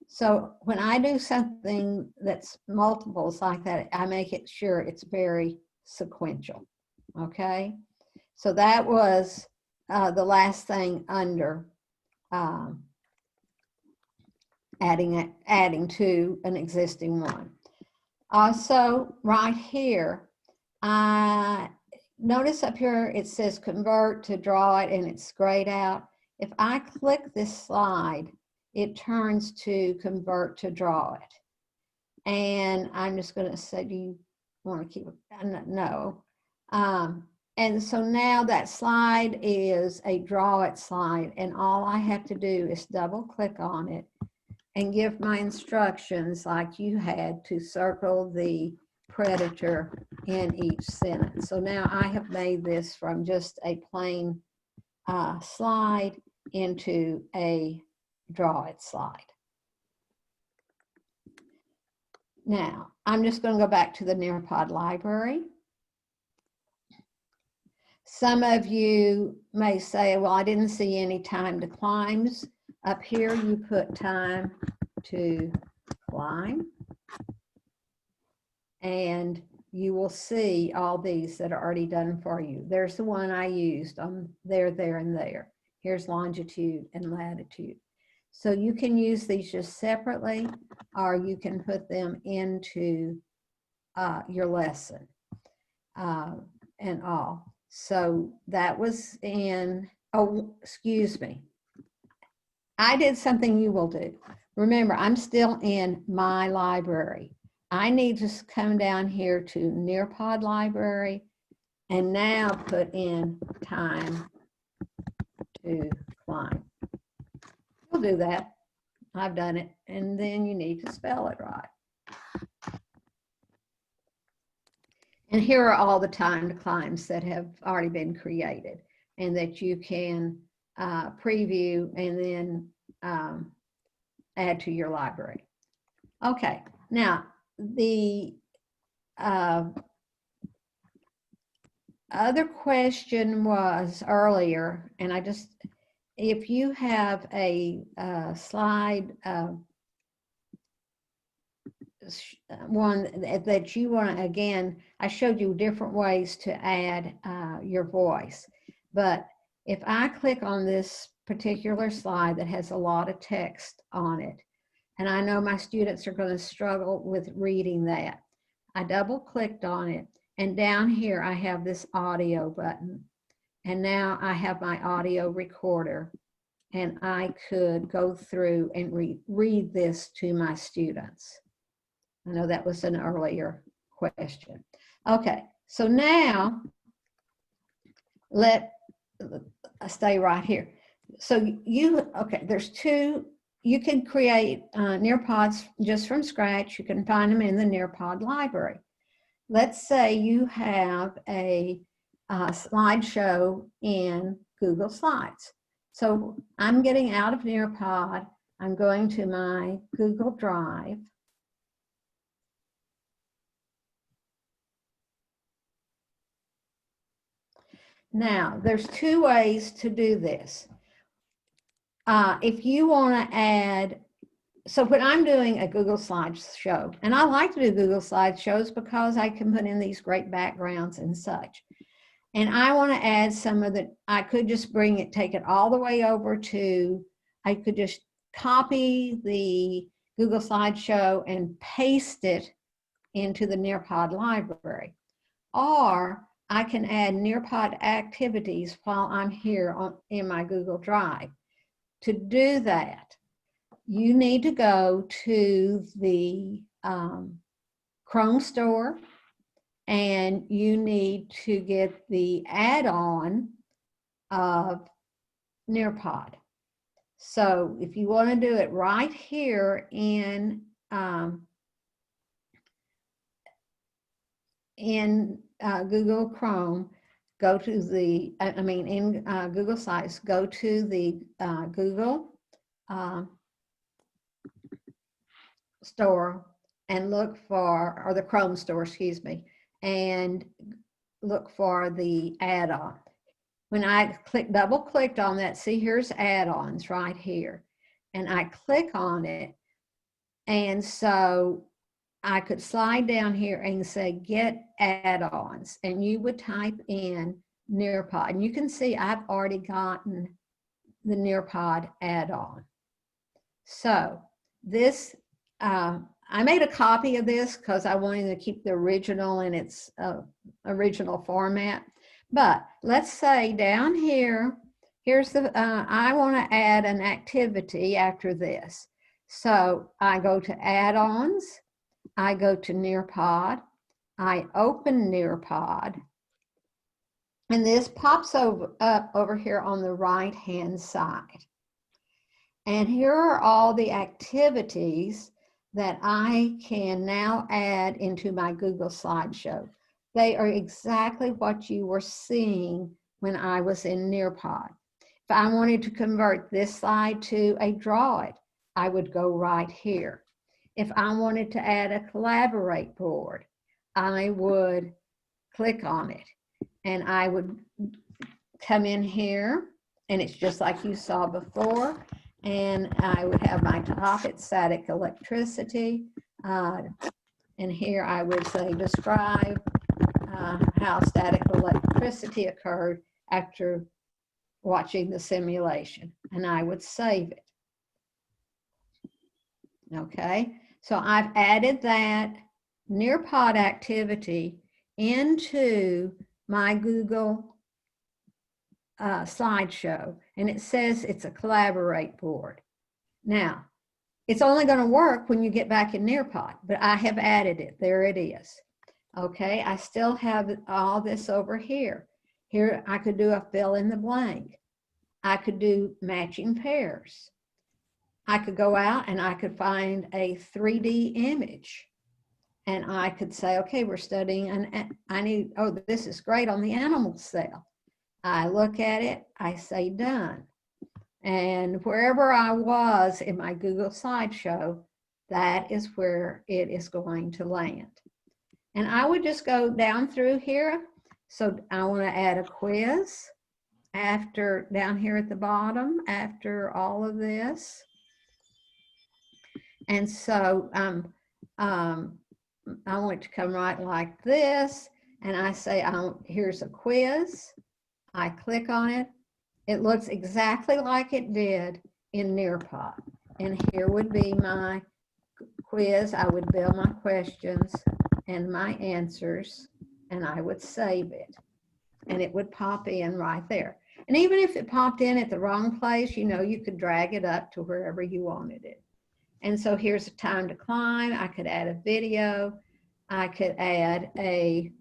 So when I do something that's multiples like that, I make it sure it's very sequential, okay? So that was the last thing under adding to an existing one. Also, right here, notice up here it says convert to draw it, and it's grayed out. If I click this slide, it turns to convert to draw it. And I'm just going to say, do you want to keep it? No. And so now that slide is a draw it slide, and all I have to do is double click on it and give my instructions like you had to circle the predator in each sentence. So now I have made this from just a plain slide into a draw it slide. Now, I'm just going to go back to the Nearpod library. Some of you may say, well, I didn't see any time to climbs. Up here, you put time to climb. And you will see all these that are already done for you. There's the one I used on there, there, and there. Here's longitude and latitude. So you can use these just separately, or you can put them into your lesson and all. So that was in, oh, excuse me. I did something you will do. Remember, I'm still in my library. I need to come down here to Nearpod library and now put in time to climb. You'll do that. I've done it. And then you need to spell it right. And here are all the timed climbs that have already been created and that you can preview and then add to your library. Okay, now the other question was earlier, and I just, if you have a slide, one that you want to, again, I showed you different ways to add your voice, but if I click on this particular slide that has a lot of text on it, and I know my students are going to struggle with reading that, I double clicked on it, and down here I have this audio button, and now I have my audio recorder, and I could go through and read this to my students. I know that was an earlier question. Okay, so now let stay right here. So okay, there's two you can create Nearpods just from scratch. You can find them in the Nearpod library. Let's say you have a slideshow in Google Slides. So I'm getting out of Nearpod. I'm going to my Google Drive. Now, there's two ways to do this. If you want to add, so when I'm doing a Google Slideshow, and I like to do Google Slideshows because I can put in these great backgrounds and such. And I want to add some of the, I could just bring it, take it all the way over to, I could just copy the Google Slideshow and paste it into the Nearpod library. Or I can add Nearpod activities while I'm here in my Google Drive. To do that, you need to go to the Chrome store, and you need to get the add-on of Nearpod. So if you want to do it right here in Google Chrome, go to the, in Google Sites, go to the Google store and look for, or the Chrome store, excuse me, and look for the add-on. When I double clicked on that, see here's add-ons right here. And I click on it. And so I could slide down here and say, get add-ons. And you would type in Nearpod. And you can see I've already gotten the Nearpod add-on. So this, I made a copy of this because I wanted to keep the original in its original format. But let's say down here, here's the, I want to add an activity after this. So I go to add-ons, I go to Nearpod, I open Nearpod, and this pops up over here on the right-hand side. And here are all the activities that I can now add into my Google Slideshow. They are exactly what you were seeing when I was in Nearpod. If I wanted to convert this slide to a draw it, I would go right here. If I wanted to add a collaborate board, I would click on it and I would come in here, and it's just like you saw before. And I would have my topic, static electricity. And here I would say, describe how static electricity occurred after watching the simulation. And I would save it. Okay, so I've added that Nearpod activity into my Google slideshow, and it says it's a collaborate board. Now, it's only going to work when you get back in Nearpod, but I have added it. There it is. Okay, I still have all this over here. Here I could do a fill in the blank. I could do matching pairs. I could go out and I could find a 3D image. And I could say, okay, we're studying, and oh, this is great on the animal cell. I look at it, I say done. And wherever I was in my Google slideshow, that is where it is going to land. And I would just go down through here. So I want to add a quiz after, down here at the bottom, after all of this. And so I want to come right like this, and I say, here's a quiz. I click on it. It looks exactly like it did in Nearpod. And here would be my quiz. I would build my questions and my answers, and I would save it. And it would pop in right there. And even if it popped in at the wrong place, you know, you could drag it up to wherever you wanted it. And so here's a time to climb. I could add a video. I could add a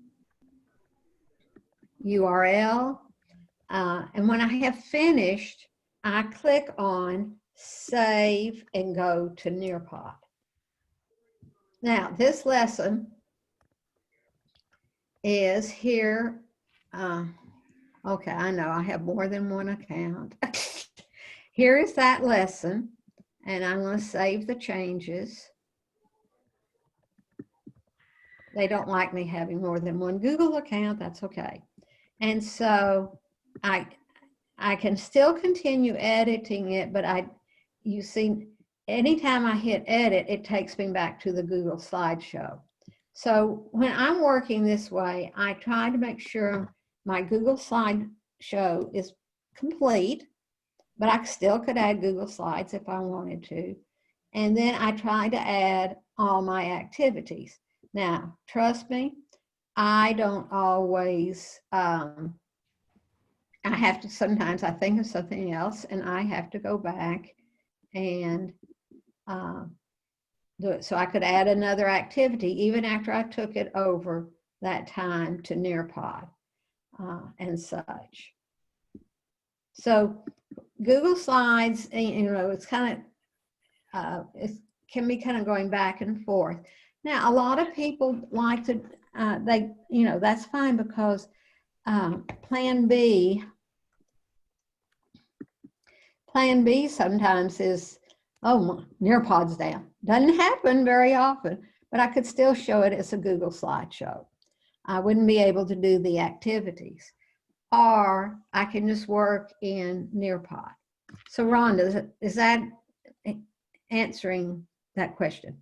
URL. And when I have finished, I click on save, and go to Nearpod. Now, this lesson is here. Okay, I know I have more than one account. Here is that lesson, and I'm going to save the changes. They don't like me having more than one Google account. That's okay. And so I can still continue editing it, but you see, anytime I hit edit, it takes me back to the Google slideshow. So when I'm working this way, I try to make sure my Google slideshow is complete, but I still could add Google Slides if I wanted to. And then I try to add all my activities. Now, trust me, I don't always, I have to, sometimes I think of something else and I have to go back and do it. So I could add another activity even after I took it over that time to Nearpod and such. So Google Slides, you know, it's kind of, it can be kind of going back and forth. Now, a lot of people like to, you know, that's fine because Plan B sometimes is, oh, Nearpod's down. Doesn't happen very often, but I could still show it as a Google slideshow. I wouldn't be able to do the activities. Or I can just work in Nearpod. So Rhonda, is that answering that question?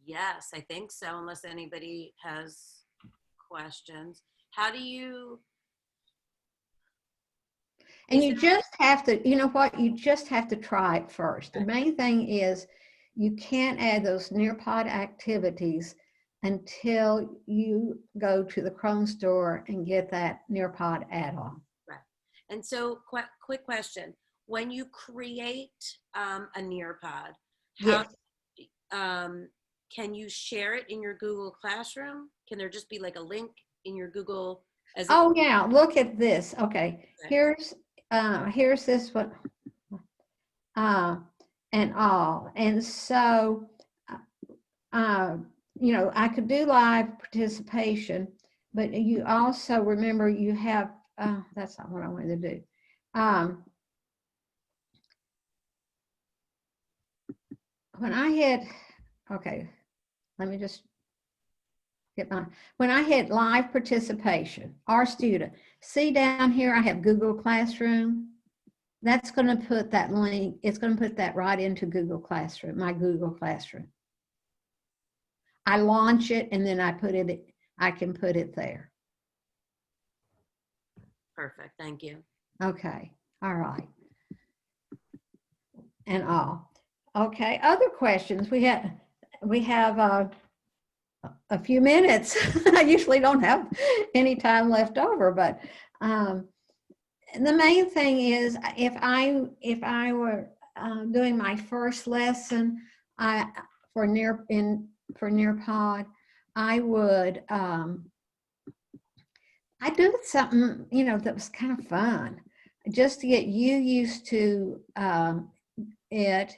Yes, I think so, unless anybody has questions. How do you? And you just have to, you know what, you just have to try it first. The main thing is you can't add those Nearpod activities until you go to the Chrome store and get that Nearpod add-on. Right. And so, quick question. When you create a Nearpod, how, Yes. can you share it in your Google Classroom? Can there just be like a link in your Google? Oh yeah, look at this. Okay, here's this one, and all. And so, you know, I could do live participation, but you also remember you have, that's not what I wanted to do. When I hit, okay, let me just get my, when I hit live participation, our student, see down here, I have Google Classroom. That's going to put that link, it's going to put that right into Google Classroom, my Google Classroom. I launch it and then I can put it there. Perfect, thank you. Okay, all right. And all. Okay, other questions? We have a few minutes. I usually don't have any time left over, but the main thing is if I were doing my first lesson for Nearpod, I would I do something, you know, that was kind of fun, just to get you used to it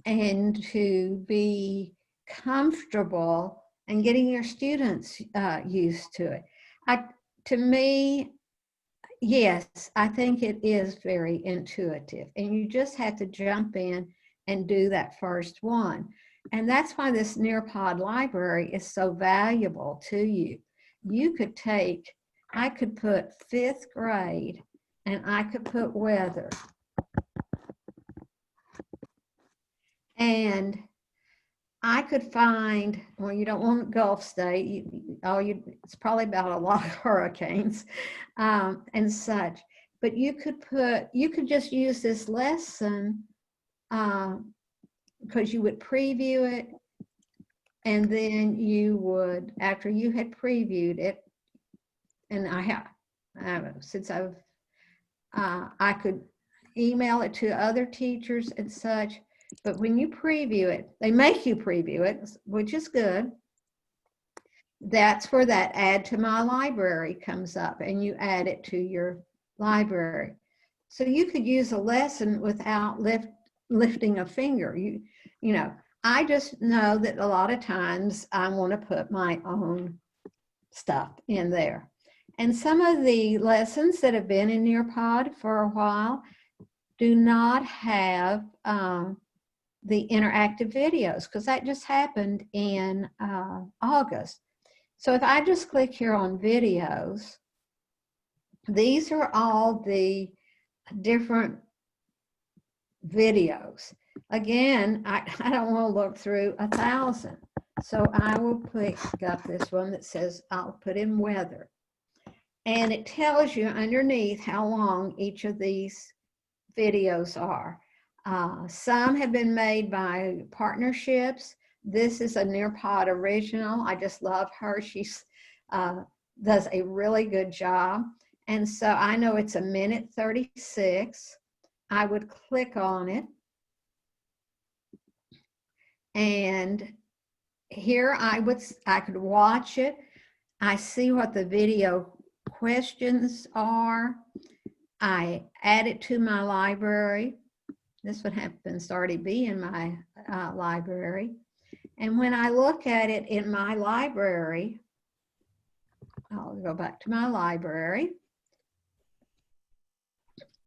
and to be comfortable and getting your students used to it. To me, yes, I think it is very intuitive, and you just have to jump in and do that first one. And that's why this Nearpod library is so valuable to you. You could take, I could put 5th grade and I could put weather. And I could find, well, you don't want Gulf State, it's probably about a lot of hurricanes and such, but you could just use this lesson because you would preview it, and then you would, after you had previewed it, and I could email it to other teachers and such. But when you preview it, they make you preview it, which is good. That's where that add to my library comes up, and you add it to your library. So you could use a lesson without lifting a finger. You know, I just know that a lot of times I want to put my own stuff in there. And some of the lessons that have been in Nearpod for a while do not have the interactive videos, because that just happened in August. So if I just click here on videos, these are all the different videos. Again, I don't want to look through 1,000. So I will pick up this one that says, I'll put in weather. And it tells you underneath how long each of these videos are. Some have been made by partnerships. This is a Nearpod original. I just love her. She's does a really good job. And so I know it's 1:36. I would click on it. And here I could watch it. I see what the video questions are. I add it to my library. This one happens to already be in my library. And when I look at it in my library, I'll go back to my library.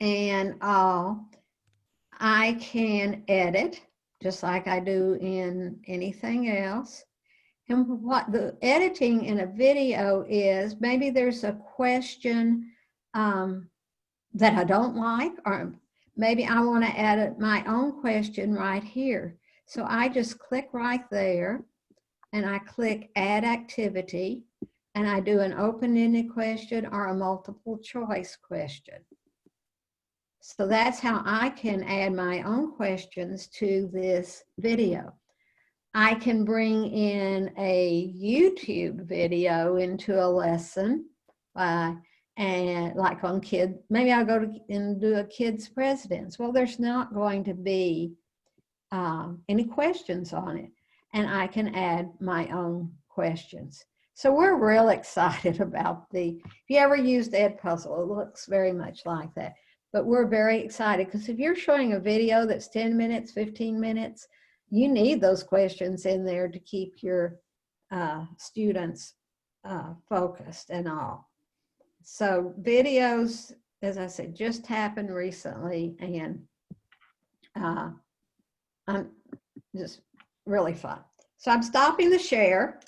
And I can edit just like I do in anything else. And what the editing in a video is, maybe there's a question that I don't like, or maybe I want to add my own question right here. So I just click right there and I click add activity, and I do an open-ended question or a multiple choice question. So that's how I can add my own questions to this video. I can bring in a YouTube video into a lesson, and like on maybe I'll go and do a kids presidents. Well, there's not going to be any questions on it, and I can add my own questions. So we're real excited about if you ever used Edpuzzle, it looks very much like that. But we're very excited because if you're showing a video that's 10 minutes, 15 minutes, you need those questions in there to keep your students focused and all. So videos, as I said, just happened recently, and I'm just really fun. So I'm stopping the share.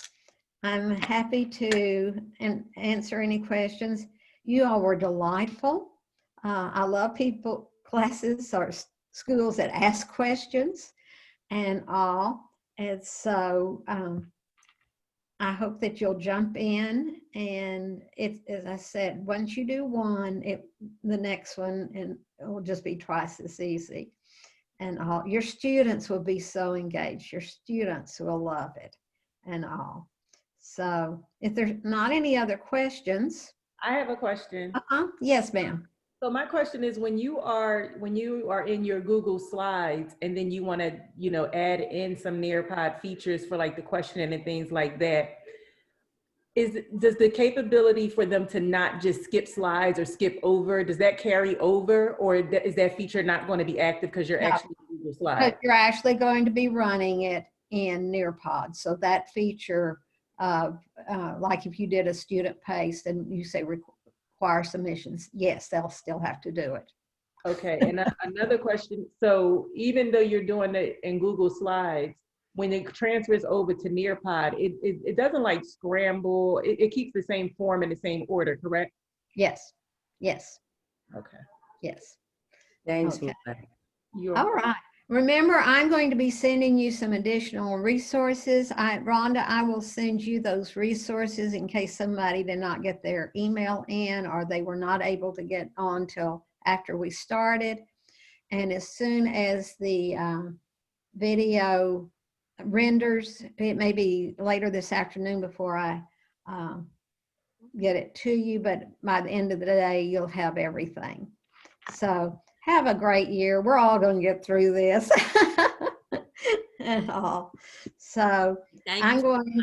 I'm happy to answer any questions. You all were delightful. I love classes or schools that ask questions and all. And so I hope that you'll jump in, and as I said, once you do one, the next one, and it will just be twice as easy. And all your students will be so engaged. Your students will love it and all. So if there's not any other questions. I have a question. Yes, ma'am. So my question is, when you are in your Google Slides and then you want to, add in some Nearpod features for like the questioning and things like that, does the capability for them to not just skip slides or skip over, does that carry over, or is that feature not going to be active because you're actually in Google Slides? But you're actually going to be running it in Nearpod. So that feature, like if you did a student paste and you say require submissions, yes, they'll still have to do it. Okay, and another question. So even though you're doing it in Google Slides, when it transfers over to Nearpod, it doesn't like scramble. It keeps the same form in the same order, correct? Yes. Yes. Okay. Yes. Thanks. Okay. You're All right. Remember, I'm going to be sending you some additional resources. Rhonda, I will send you those resources in case somebody did not get their email in, or they were not able to get on till after we started. And as soon as the video renders, it may be later this afternoon before I get it to you, but by the end of the day, you'll have everything. So have a great year. We're all going to get through this and all. So Thank I'm you so going.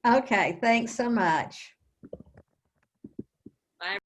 much. Okay, thanks so much.